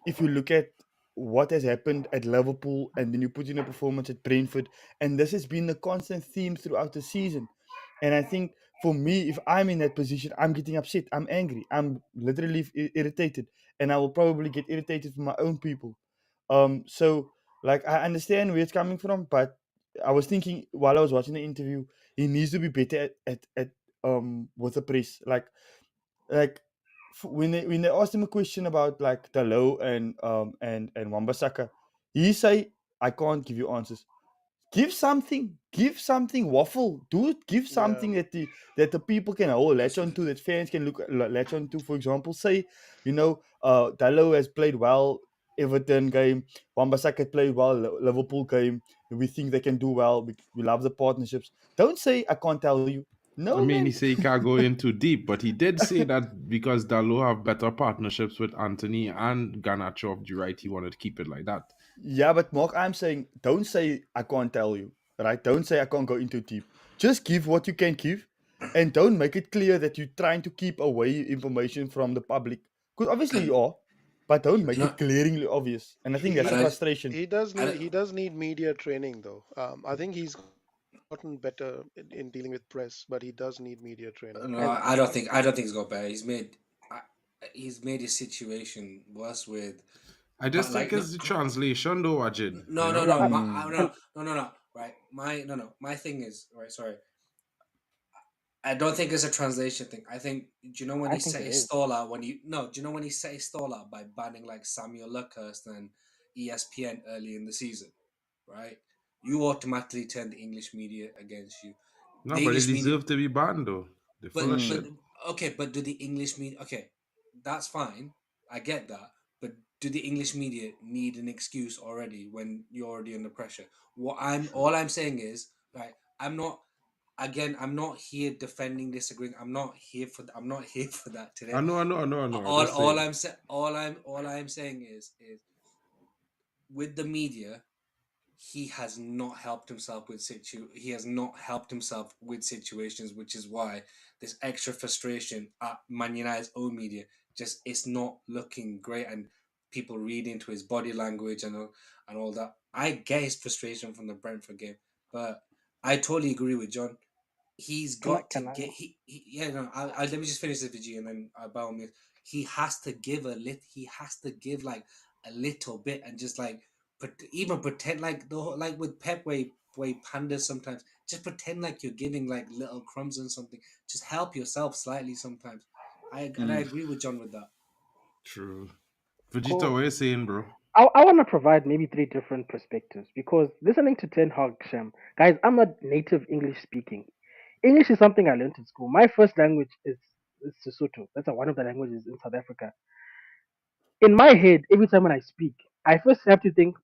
[SPEAKER 2] if you look at what has happened at Liverpool and then you put in a performance at Brentford, and this has been the constant theme throughout the season. And I think for me, if I'm in that position, I'm getting upset, I'm angry, I'm literally irritated, and I will probably get irritated from my own people. So like I understand where it's coming from, but I was thinking while I was watching the interview, he needs to be better at with the press. Like when they asked him a question about like Dalo and Wambasaka, he say, I can't give you answers. give something, waffle, do it, give
[SPEAKER 7] Yeah.
[SPEAKER 2] something that the people can latch onto, that fans can latch onto. For example, say, Dallo has played well, Everton game, Wan-Bissaka played well, Liverpool game, we think they can do well, we love the partnerships. Don't say I can't tell you. No,
[SPEAKER 1] I mean,
[SPEAKER 2] man.
[SPEAKER 1] he said he can't go in too deep, but he did say that because Dalot have better partnerships with Anthony and Garnacho of the right, he wanted to keep it like that.
[SPEAKER 2] Yeah, but Mark, I'm saying, don't say I can't tell you, right? Don't say I can't go into deep. Just give what you can give, and don't make it clear that you're trying to keep away information from the public. Because obviously you are, but don't make
[SPEAKER 4] No,
[SPEAKER 2] it glaringly obvious. And I think that's
[SPEAKER 4] but
[SPEAKER 2] the
[SPEAKER 4] I,
[SPEAKER 2] frustration.
[SPEAKER 7] He does need media training though. I think he's gotten better in dealing with press, but he does need media training.
[SPEAKER 4] no,
[SPEAKER 3] And
[SPEAKER 4] I don't think he's got better. He's made his situation worse with,
[SPEAKER 1] I just think
[SPEAKER 4] no,
[SPEAKER 1] it's the translation, though, Ajin.
[SPEAKER 4] no,
[SPEAKER 1] You
[SPEAKER 4] no,
[SPEAKER 1] know?
[SPEAKER 4] no,
[SPEAKER 3] yeah,
[SPEAKER 4] no, no, no, no. Right, my thing is right. Sorry, I don't think it's a translation thing. I think, do you know when
[SPEAKER 3] I
[SPEAKER 4] he
[SPEAKER 3] think
[SPEAKER 4] set
[SPEAKER 3] it
[SPEAKER 4] his
[SPEAKER 3] is.
[SPEAKER 4] stall out do you know when he set his stall out by banning like Samuel Luckhurst and ESPN early in the season, right? You automatically turn the English media against you.
[SPEAKER 1] No,
[SPEAKER 4] The
[SPEAKER 1] but they
[SPEAKER 4] English media,
[SPEAKER 1] deserve to be banned, though. They're full of
[SPEAKER 4] but
[SPEAKER 1] shit.
[SPEAKER 4] okay, but do the English media? Okay, that's fine. I get that, but do the English media need an excuse already when you're already under pressure? All I'm saying is, right, I'm not, again, I'm not here defending, disagreeing. I'm not here for that today.
[SPEAKER 1] I know. I'm just saying.
[SPEAKER 4] All I'm saying is with the media, he has not helped himself with situations, which is why this extra frustration at Man United's own media, just it's not looking great, and people read into his body language and all that. I get his frustration from the Brentford game, but I totally agree with John. He's
[SPEAKER 3] Can I?
[SPEAKER 4] got to
[SPEAKER 3] Can I?
[SPEAKER 4] get yeah, no, let me just finish this with you and then by all means, he has to give he has to give like a little bit, and just like even pretend like like with Pep, where he panders sometimes, just pretend like you're giving like little crumbs and something, just help yourself slightly sometimes. And I agree with John with that.
[SPEAKER 1] True. Vegeta,
[SPEAKER 3] Cool.
[SPEAKER 1] what are you saying, bro?
[SPEAKER 3] I want to provide maybe three different perspectives because listening to Ten Hag Shem, guys, I'm not native English speaking. English is something I learned in school. My first language is Sesotho. That's one of the languages in South Africa. In my head, every time when I speak, I first have to think,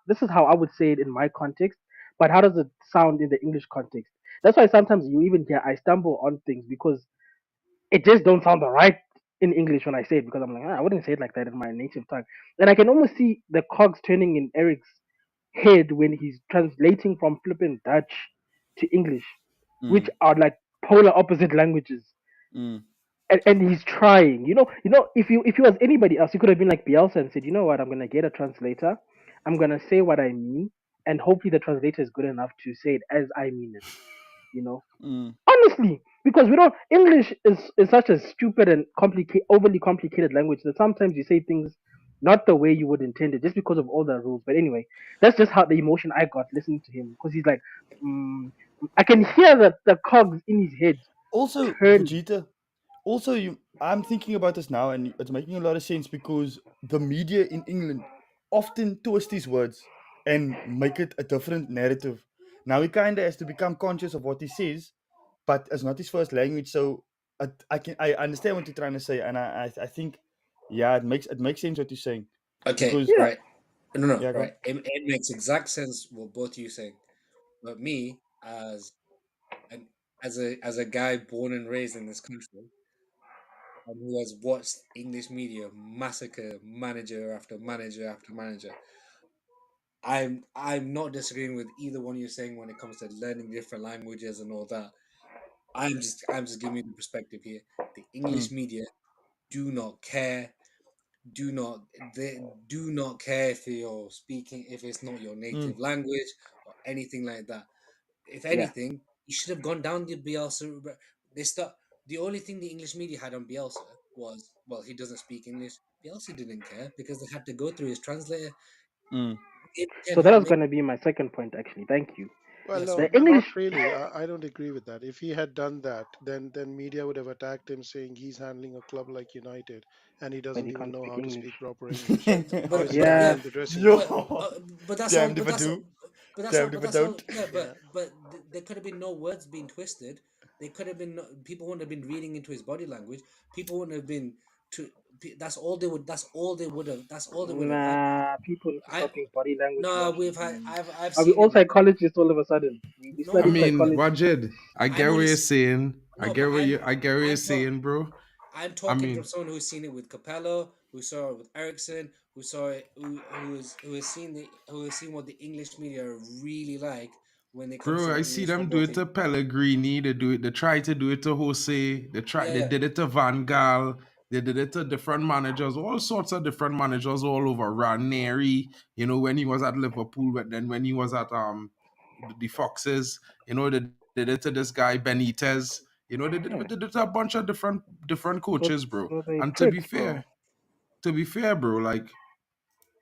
[SPEAKER 3] this is how I would say it in my context, but how does it sound in the English context? That's why sometimes you even hear I stumble on things because it just don't sound right in English when I say it, because I'm like, I wouldn't say it like that in my native tongue. And I can almost see the cogs turning in Eric's head when he's translating from flipping Dutch to English, which are like polar opposite languages. And he's trying. If he was anybody else, he could have been like Bielsa and said, you know what, I'm gonna get a translator, I'm gonna say what I mean, and hopefully the translator is good enough to say it as I mean it. You know, honestly, because we don't English is such a stupid and overly complicated language that sometimes you say things not the way you would intend it just because of all the rules. But anyway, that's just how the emotion I got listening to him, because he's like, mm, I can hear the cogs in his head
[SPEAKER 2] Also,
[SPEAKER 3] turning.
[SPEAKER 2] Vegeta, I'm thinking about this now, and it's making a lot of sense because the media in England often twist these words and make it a different narrative. Now he kind of has to become conscious of what he says, but it's not his first language, so I understand what you're trying to say, and I think, yeah, it makes sense what you're saying,
[SPEAKER 4] Okay,
[SPEAKER 2] because
[SPEAKER 3] Yeah,
[SPEAKER 4] right. No,
[SPEAKER 2] yeah, go on.
[SPEAKER 4] right. It makes exact sense what both you saying. But me, an as a guy born and raised in this country, and who has watched English media massacre manager after manager after manager, I'm not disagreeing with either one you're saying when it comes to learning different languages and all that. I'm just giving you the perspective here. The English media do not care, do not they do not care if you're speaking, if it's not your native language or anything like that. If
[SPEAKER 3] yeah.
[SPEAKER 4] anything, you should have gone down the Bielsa route. They start The only thing the English media had on Bielsa was, well, he doesn't speak English. Bielsa didn't care because they had to go through his translator. Maybe Ten
[SPEAKER 3] So that
[SPEAKER 4] Hag,
[SPEAKER 3] was gonna be my second point actually. Thank you.
[SPEAKER 7] Well,
[SPEAKER 4] yeah.
[SPEAKER 7] no,
[SPEAKER 3] The
[SPEAKER 7] not
[SPEAKER 3] English,
[SPEAKER 7] really. I don't agree with that. If he had done that, then media would have attacked him, saying he's handling a club like United and he
[SPEAKER 3] but
[SPEAKER 7] doesn't
[SPEAKER 3] he
[SPEAKER 7] even
[SPEAKER 3] can't
[SPEAKER 7] know
[SPEAKER 3] speak
[SPEAKER 7] how to
[SPEAKER 3] English.
[SPEAKER 7] speak proper English. How is he
[SPEAKER 4] But
[SPEAKER 7] going to
[SPEAKER 3] Yeah,
[SPEAKER 7] run the dressing room?
[SPEAKER 4] but
[SPEAKER 2] Yo,
[SPEAKER 4] but that's all.
[SPEAKER 2] damned
[SPEAKER 4] But
[SPEAKER 2] if I
[SPEAKER 4] that's
[SPEAKER 2] do.
[SPEAKER 4] But that's
[SPEAKER 2] Damn
[SPEAKER 4] all.
[SPEAKER 2] it,
[SPEAKER 4] But
[SPEAKER 2] but
[SPEAKER 4] that's all.
[SPEAKER 2] don't.
[SPEAKER 4] Yeah.
[SPEAKER 7] Yeah.
[SPEAKER 4] But there could have been no words being twisted. There could have been people wouldn't have been reading into his body language. People wouldn't have been to. That's all they would. That's all they would have. That's all they would have.
[SPEAKER 3] Nah, people need to
[SPEAKER 4] I
[SPEAKER 3] stop being body language
[SPEAKER 4] no.
[SPEAKER 3] washed.
[SPEAKER 4] We've had.
[SPEAKER 3] Man.
[SPEAKER 4] I've
[SPEAKER 3] Are we
[SPEAKER 4] seen
[SPEAKER 3] all
[SPEAKER 4] it with.
[SPEAKER 3] psychologists all of a sudden? We
[SPEAKER 1] I
[SPEAKER 4] No.
[SPEAKER 3] studied
[SPEAKER 1] mean,
[SPEAKER 3] psychology.
[SPEAKER 1] Wajid, I
[SPEAKER 4] I'm
[SPEAKER 1] get what
[SPEAKER 4] only.
[SPEAKER 1] you're saying. I
[SPEAKER 4] No,
[SPEAKER 1] get
[SPEAKER 4] but
[SPEAKER 1] what you're
[SPEAKER 4] I'm talk,
[SPEAKER 1] saying, bro.
[SPEAKER 4] I'm
[SPEAKER 1] I
[SPEAKER 4] talking from
[SPEAKER 1] mean,
[SPEAKER 4] someone who's seen it with Capello, who saw it with Ericsson, who saw it, who has seen what the English media are really like when it comes to
[SPEAKER 1] bro,
[SPEAKER 4] the
[SPEAKER 1] I see
[SPEAKER 4] English
[SPEAKER 1] them do
[SPEAKER 4] football
[SPEAKER 1] it
[SPEAKER 4] team.
[SPEAKER 1] to Pellegrini. They try to do it to Jose. They
[SPEAKER 4] Yeah,
[SPEAKER 1] did it to Van Gaal. They did it to different managers, all sorts of different managers all over. Ranieri, when he was at Liverpool, but then when he was at the Foxes, they did it to this guy Benitez. They did it to a bunch of different
[SPEAKER 3] So,
[SPEAKER 1] coaches, bro.
[SPEAKER 3] so they
[SPEAKER 1] And
[SPEAKER 3] pricks, bro.
[SPEAKER 1] to be fair, bro, like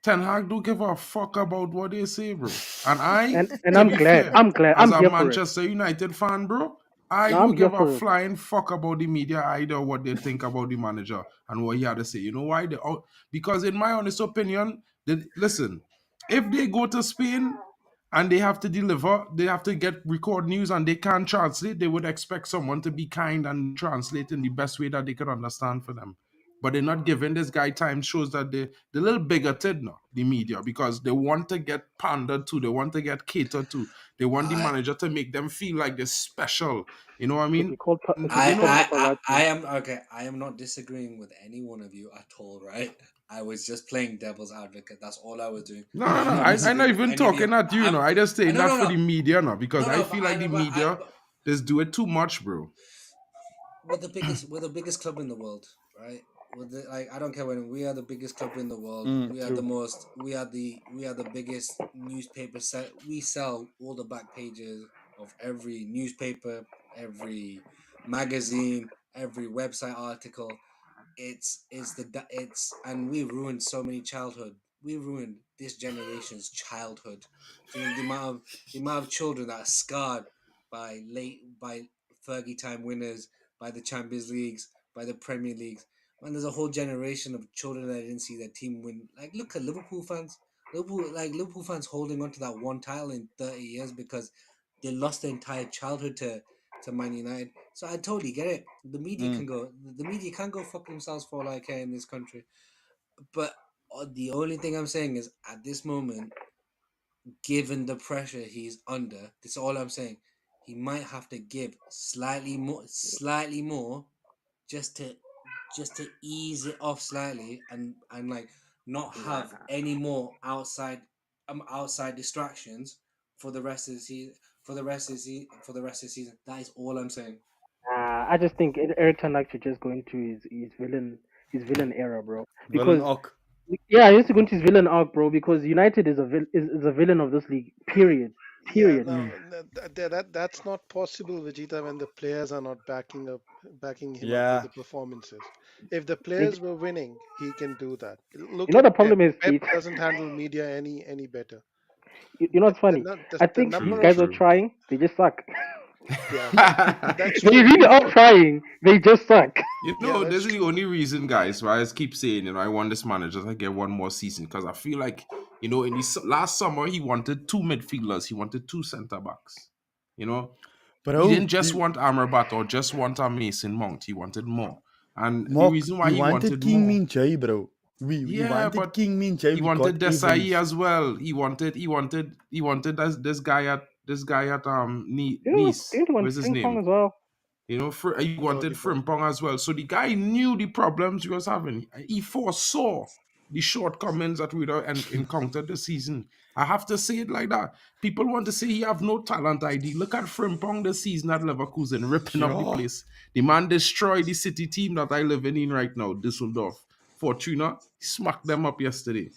[SPEAKER 1] Ten Hag don't give a fuck about what they say, bro. And
[SPEAKER 3] And
[SPEAKER 1] to
[SPEAKER 3] I'm
[SPEAKER 1] be
[SPEAKER 3] glad.
[SPEAKER 1] fair,
[SPEAKER 3] I'm glad.
[SPEAKER 1] as
[SPEAKER 3] I'm
[SPEAKER 1] a
[SPEAKER 3] here for it.
[SPEAKER 1] Manchester United fan, bro, I
[SPEAKER 3] No, I'm
[SPEAKER 1] don't
[SPEAKER 3] here
[SPEAKER 1] give a
[SPEAKER 3] for it.
[SPEAKER 1] flying fuck about the media either, what they think about the manager and what he had to say. You know why? Because in my honest opinion, listen, if they go to Spain and they have to deliver, they have to get record news and they can't translate, they would expect someone to be kind and translate in the best way that they could understand for them. But they're not giving this guy time, shows that they're a little bigoted now, the media, because they want to get pandered to, they want to get catered to. They want the
[SPEAKER 4] I,
[SPEAKER 1] manager to make them feel like they're special. You know what I
[SPEAKER 3] It could be
[SPEAKER 1] mean?
[SPEAKER 3] called. It could be
[SPEAKER 1] You
[SPEAKER 3] called
[SPEAKER 1] know,
[SPEAKER 3] paparazzi.
[SPEAKER 4] am okay. I am not disagreeing with any one of you at all, right? I was just playing devil's advocate. That's all I was doing.
[SPEAKER 1] no,
[SPEAKER 4] I'm not
[SPEAKER 1] I'm not
[SPEAKER 4] disagreeing with
[SPEAKER 1] even
[SPEAKER 4] any of you.
[SPEAKER 1] talking at you, I just saying
[SPEAKER 4] No,
[SPEAKER 1] that
[SPEAKER 4] no,
[SPEAKER 1] for
[SPEAKER 4] no,
[SPEAKER 1] the media now, because I
[SPEAKER 4] but
[SPEAKER 1] feel like the media
[SPEAKER 4] but
[SPEAKER 1] just do it too much, bro.
[SPEAKER 4] we're the biggest club in the world, right? I don't care when we are the biggest club in the world. We are
[SPEAKER 2] True.
[SPEAKER 4] the most. We are the biggest newspaper set. We sell all the back pages of every newspaper, every magazine, every website article. And we ruined so many childhood. We ruined this generation's childhood. Do you know the amount of children that are scarred by Fergie time winners, by the Champions Leagues, by the Premier Leagues. Man, there's a whole generation of children that didn't see their team win. Like, look at Liverpool fans. Liverpool fans holding on to that one title in 30 years because they lost their entire childhood to Man United. So I totally get it. The media can go fuck themselves for all I care in this country. But the only thing I'm saying is at this moment, given the pressure he's under, that's all I'm saying. He might have to give slightly more, just to ease it off slightly and like not have any more outside distractions for the rest of the season. For the rest of the season, that is all I'm saying.
[SPEAKER 3] I just think Eric Ten Hag should just go into his villain era, bro.
[SPEAKER 2] Villain
[SPEAKER 3] Because
[SPEAKER 2] ook.
[SPEAKER 3] yeah, he has to go into his villain arc, bro. Because United is is a villain of this league. Period.
[SPEAKER 7] Yeah,
[SPEAKER 3] Period.
[SPEAKER 7] no, that's not possible, Vegeta, when the players are not backing him up with
[SPEAKER 2] Yeah.
[SPEAKER 7] the performances. If the
[SPEAKER 3] It,
[SPEAKER 7] players were winning, he can do that.
[SPEAKER 3] you
[SPEAKER 7] Look
[SPEAKER 3] know
[SPEAKER 7] at
[SPEAKER 3] the
[SPEAKER 7] Pep.
[SPEAKER 3] problem is,
[SPEAKER 7] Pep
[SPEAKER 3] Pete.
[SPEAKER 7] doesn't handle media any better.
[SPEAKER 3] You know what's funny? I
[SPEAKER 7] The
[SPEAKER 3] think
[SPEAKER 7] number
[SPEAKER 3] these
[SPEAKER 1] True,
[SPEAKER 7] of
[SPEAKER 3] guys are
[SPEAKER 1] true.
[SPEAKER 3] trying. They just suck.
[SPEAKER 7] yeah, that's
[SPEAKER 3] They
[SPEAKER 7] true.
[SPEAKER 3] really are trying. They just suck.
[SPEAKER 7] Yeah, that's
[SPEAKER 1] This is the
[SPEAKER 7] true.
[SPEAKER 1] only reason, guys, why I just keep saying, I want this manager to get one more season, because I feel like, in the last summer, he wanted two midfielders, he wanted two centre backs. He
[SPEAKER 2] Bro,
[SPEAKER 1] didn't just want Amrabat or just want a Mason Mount, he wanted more. And the
[SPEAKER 2] Mark,
[SPEAKER 1] reason why
[SPEAKER 2] he
[SPEAKER 1] he
[SPEAKER 2] wanted
[SPEAKER 1] wanted
[SPEAKER 2] King
[SPEAKER 1] more,
[SPEAKER 2] Min Jae, bro. We
[SPEAKER 1] yeah,
[SPEAKER 2] wanted
[SPEAKER 1] but
[SPEAKER 2] King Min Jae.
[SPEAKER 1] he
[SPEAKER 2] We
[SPEAKER 1] wanted
[SPEAKER 2] got
[SPEAKER 1] Desai
[SPEAKER 2] Evans.
[SPEAKER 1] as well. He wanted this guy at Nice.
[SPEAKER 3] Didn't you want
[SPEAKER 1] Where's his
[SPEAKER 3] Frimpong
[SPEAKER 1] name?
[SPEAKER 3] as well?
[SPEAKER 1] He wanted
[SPEAKER 7] Todibo.
[SPEAKER 1] Frimpong as well. So the guy knew the problems he was having. He foresaw the shortcomings that we'd encountered this season. I have to say it like that. People want to say he have no talent ID. Look at Frimpong this season at Leverkusen, ripping up the
[SPEAKER 2] Yeah.
[SPEAKER 1] place. The man destroyed the city team that I live in right now, Düsseldorf. Fortuna smacked them up yesterday.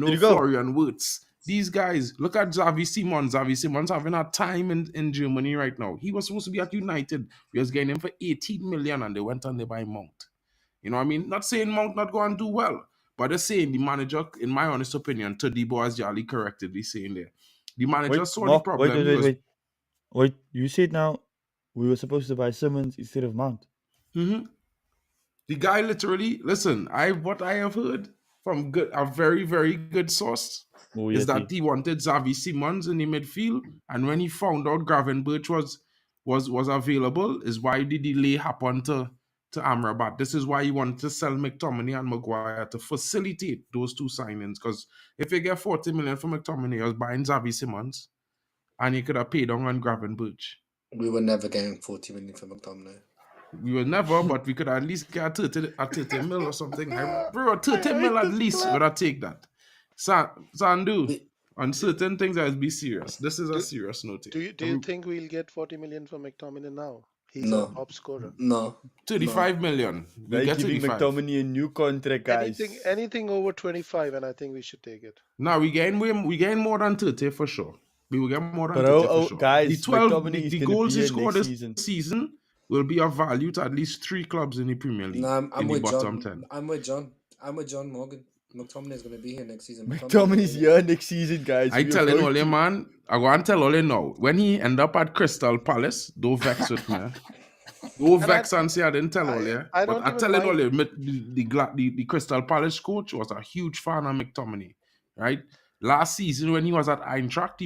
[SPEAKER 2] There you go.
[SPEAKER 1] Florian Wirtz. These guys, look at Xavi Simons. Xavi Simons having a time in Germany right now. He was supposed to be at United. We was getting him for 18 million and they went and they buy Mount. You know what I mean? Not saying Mount not going to do well, but they're saying the manager, in my honest opinion, Todibo, as Jali correctly saying there, the manager
[SPEAKER 2] Wait,
[SPEAKER 1] saw the
[SPEAKER 2] Mark,
[SPEAKER 1] problem.
[SPEAKER 2] wait. You said now we were supposed to buy Simmons instead of Mount.
[SPEAKER 1] Mm-hmm. The guy literally, listen, what I have heard from a very, very good source, is that he wanted Xavi Simons in the midfield, and when he found out Gravenberch was available, is why the delay happened to Amrabat. This is why he wanted to sell McTominay and Maguire to facilitate those two signings. Because if you get 40 million for McTominay, I was buying Xavi Simons, and he could have paid on Gravenberch.
[SPEAKER 4] We were never getting 40 million for McTominay.
[SPEAKER 1] We will never, but we could at least get a 30 mil or something. Bro, 30 mil at least, would I take that? Sandu, on certain things, I'll be serious. This is a serious note.
[SPEAKER 7] Do you think we'll get 40 million for McTominay now? He's
[SPEAKER 4] No.
[SPEAKER 7] a top scorer.
[SPEAKER 4] No.
[SPEAKER 1] 35 million.
[SPEAKER 2] They're giving
[SPEAKER 1] 35.
[SPEAKER 2] McTominay a new contract, guys.
[SPEAKER 7] Anything over 25, and I think we should take it.
[SPEAKER 1] No, we getting more than 30 for sure. We will get more than 30 for sure.
[SPEAKER 2] Guys,
[SPEAKER 1] the goals he scored this season will be of value to at least 3 clubs in the Premier League.
[SPEAKER 4] No, I'm with
[SPEAKER 1] bottom
[SPEAKER 4] John.
[SPEAKER 1] 10.
[SPEAKER 4] I'm with John Morgan. McTominay is going to be here next season.
[SPEAKER 2] McTominay's here next season, guys.
[SPEAKER 1] I tell you, Ole, man, I go and tell Ole now. When he end up at Crystal Palace, don't vex with me. Don't vex and say I didn't tell Ole. But I tell you, Ole, the Crystal Palace coach was a huge fan of McTominay, right? Last season, when he was at Eintracht,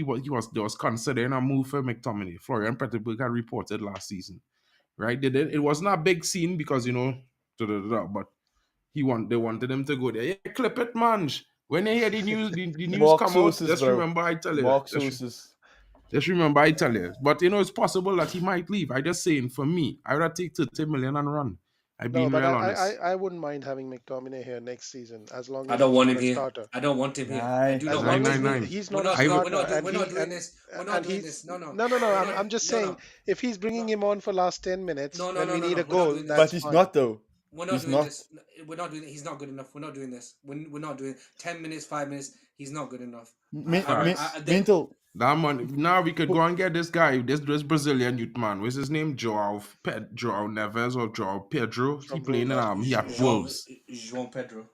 [SPEAKER 1] there was considering a move for McTominay. Florian Petterberg had reported last season, right? It wasn't a big scene because, but they wanted him to go there. Yeah, clip it, man. When you hear the news, the news come out, just remember I tell you. Just remember I tell you. But, it's possible that he might leave. I just saying, for me, I would take 30 million and run. I'm being real honest.
[SPEAKER 7] I wouldn't mind having McTominay here next season as long as
[SPEAKER 4] I don't want him here.
[SPEAKER 7] Starter.
[SPEAKER 4] I don't want him here. I do
[SPEAKER 7] as
[SPEAKER 4] not
[SPEAKER 7] long
[SPEAKER 4] want
[SPEAKER 7] as
[SPEAKER 4] him here.
[SPEAKER 7] He's not a starter.
[SPEAKER 4] We're not doing this. We're not doing this. No.
[SPEAKER 7] I'm just saying, if he's bringing him on for last 10 minutes, when we need a goal,
[SPEAKER 2] but he's not though.
[SPEAKER 4] We're not doing this. We're not doing it. He's not good enough. We're not doing this. We're not doing 10 minutes, 5 minutes. He's not good enough.
[SPEAKER 2] Mental.
[SPEAKER 1] That man, now we could go and get this guy, this Brazilian youth man. What's his name? Joao Neves or Joao Pedro. He playing he had Wolves.
[SPEAKER 4] João Pedro.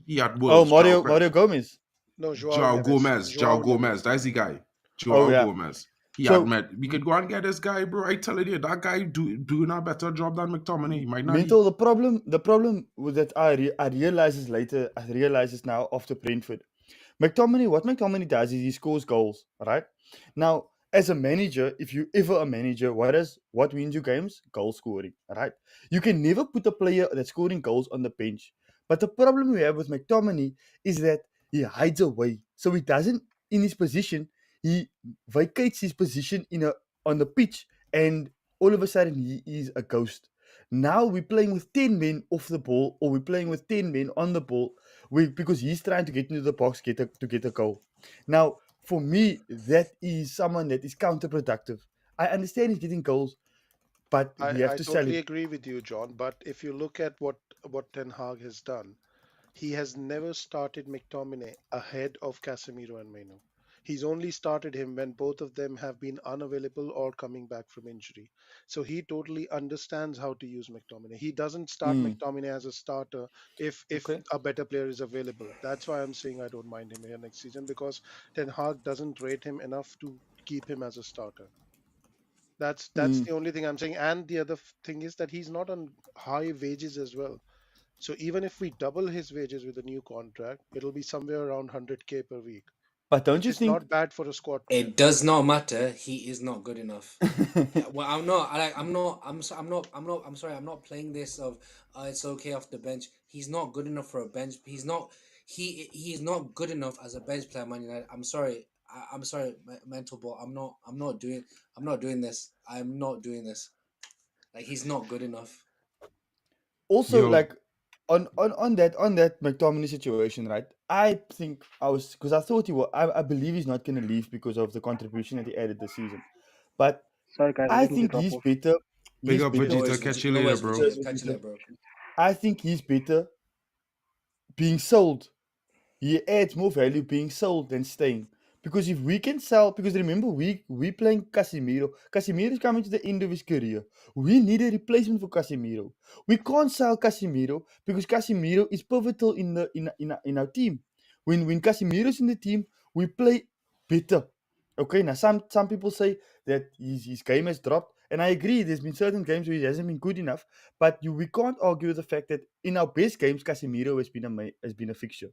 [SPEAKER 1] He had Wolves.
[SPEAKER 2] Oh, Mario Gomez.
[SPEAKER 7] No,
[SPEAKER 1] Joao Gomez. That's the guy. Joao Gomez. We could go and get this guy, bro. I tell you, that guy doing a better job than McTominay. He might not.
[SPEAKER 2] Mental. The problem with that I realizes later. I realizes now after Brentford. What McTominay does is he scores goals, right? Now, as a manager, if you ever a manager, what wins you games? Goal scoring, right? You can never put a player that's scoring goals on the bench. But the problem we have with McTominay is that he hides away. So he doesn't, in his position, he vacates his position on the pitch, and all of a sudden he is a ghost. Now we're playing with 10 men off the ball, or we're playing with 10 men on the ball, because he's trying to get into the box to get a goal. Now, for me, that is someone that is counterproductive. I understand he's getting goals, but we have to sell him.
[SPEAKER 7] I totally agree with you, John. But if you look at what Ten Hag has done, he has never started McTominay ahead of Casemiro and Maino. He's only started him when both of them have been unavailable or coming back from injury. So he totally understands how to use McTominay. He doesn't start McTominay as a starter if a better player is available. That's why I'm saying I don't mind him here next season, because Ten Hag doesn't rate him enough to keep him as a starter. That's the only thing I'm saying. And the other thing is that he's not on high wages as well. So even if we double his wages with a new contract, it'll be somewhere around 100k per week.
[SPEAKER 2] But don't you think
[SPEAKER 7] it's not bad for a squad player?
[SPEAKER 4] It does not matter. He is not good enough. Well, I'm sorry. I'm not playing this of it's okay off the bench. He's not good enough for a bench. He is not good enough as a bench player, Man United. I'm sorry. I'm sorry, mental ball. I'm not doing this. I'm not doing this. Like, he's not good enough.
[SPEAKER 2] Also, on that McTominay situation, right? I think because I thought I believe he's not going to leave because of the contribution that he added this season. But
[SPEAKER 3] sorry, guys,
[SPEAKER 2] I think he's better.
[SPEAKER 1] Big up, Vegeta. Catch you later, bro.
[SPEAKER 4] Catch you later, bro.
[SPEAKER 2] I think he's better being sold. He adds more value being sold than staying. Because if we can sell, because remember, we playing Casemiro. Casemiro is coming to the end of his career. We need a replacement for Casemiro. We can't sell Casemiro because Casemiro is pivotal in our team. When Casemiro is in the team, we play better. Okay, now some people say that his game has dropped, and I agree. There's been certain games where he hasn't been good enough, but we can't argue with the fact that in our best games, Casemiro has been a fixture.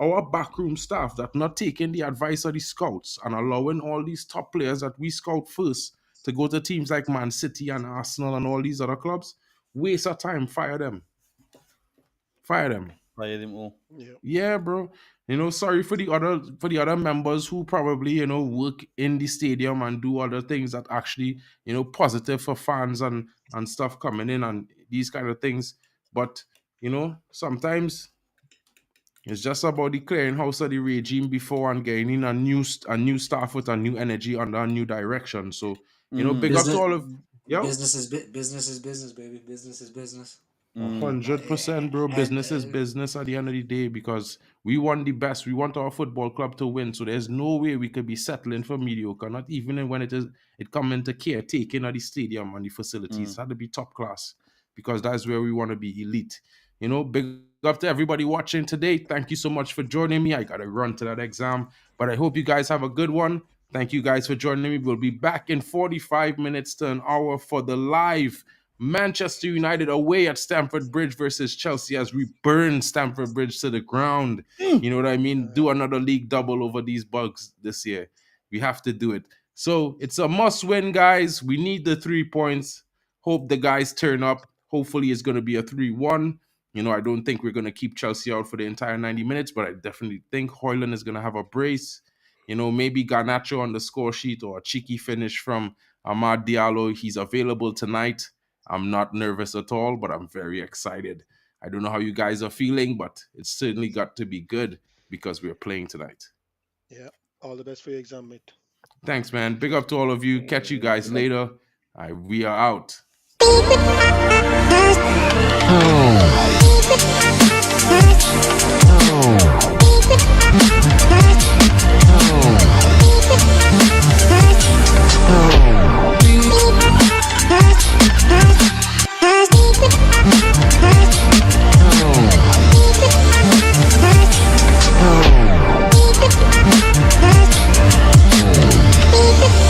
[SPEAKER 1] our backroom staff that not taking the advice of the scouts and allowing all these top players that we scout first to go to teams like Man City and Arsenal and all these other clubs, waste of time, fire them. Fire them.
[SPEAKER 8] Fire them all.
[SPEAKER 7] Yeah.
[SPEAKER 1] Yeah, bro. You know, sorry for the other members who probably, you know, work in the stadium and do other things that actually, you know, positive for fans and stuff coming in and these kind of things. But, you know, sometimes it's just about the clearing house of the regime before and getting in a new staff with a new energy under a new direction. So, you know, big up to all of
[SPEAKER 4] business is business, baby. Business is business.
[SPEAKER 1] 100%, bro. Business is business at the end of the day because we want the best. We want our football club to win. So there's no way we could be settling for mediocre. Not even when it come into caretaking of the stadium and the facilities. It had to be top class because that's where we want to be elite. You know, big up to everybody watching today. Thank you so much for joining me. I gotta run to that exam, but I hope you guys have a good one. Thank you guys for joining me. We'll be back in 45 minutes to an hour for the live Manchester United away at Stamford Bridge versus Chelsea as we burn Stamford Bridge to the ground. You know what I mean? Do another league double over these bugs this year. We have to do it. So it's a must win, guys. We need the 3 points. Hope the guys turn up. Hopefully it's going to be a 3-1. You know, I don't think we're going to keep Chelsea out for the entire 90 minutes, but I definitely think Højlund is going to have a brace. You know, maybe Garnacho on the score sheet or a cheeky finish from Amad Diallo. He's available tonight. I'm not nervous at all, but I'm very excited. I don't know how you guys are feeling, but it's certainly got to be good because we're playing tonight.
[SPEAKER 7] Yeah. All the best for your exam, mate.
[SPEAKER 1] Thanks, man. Big up to all of you. Catch you guys later. We are out. Oh.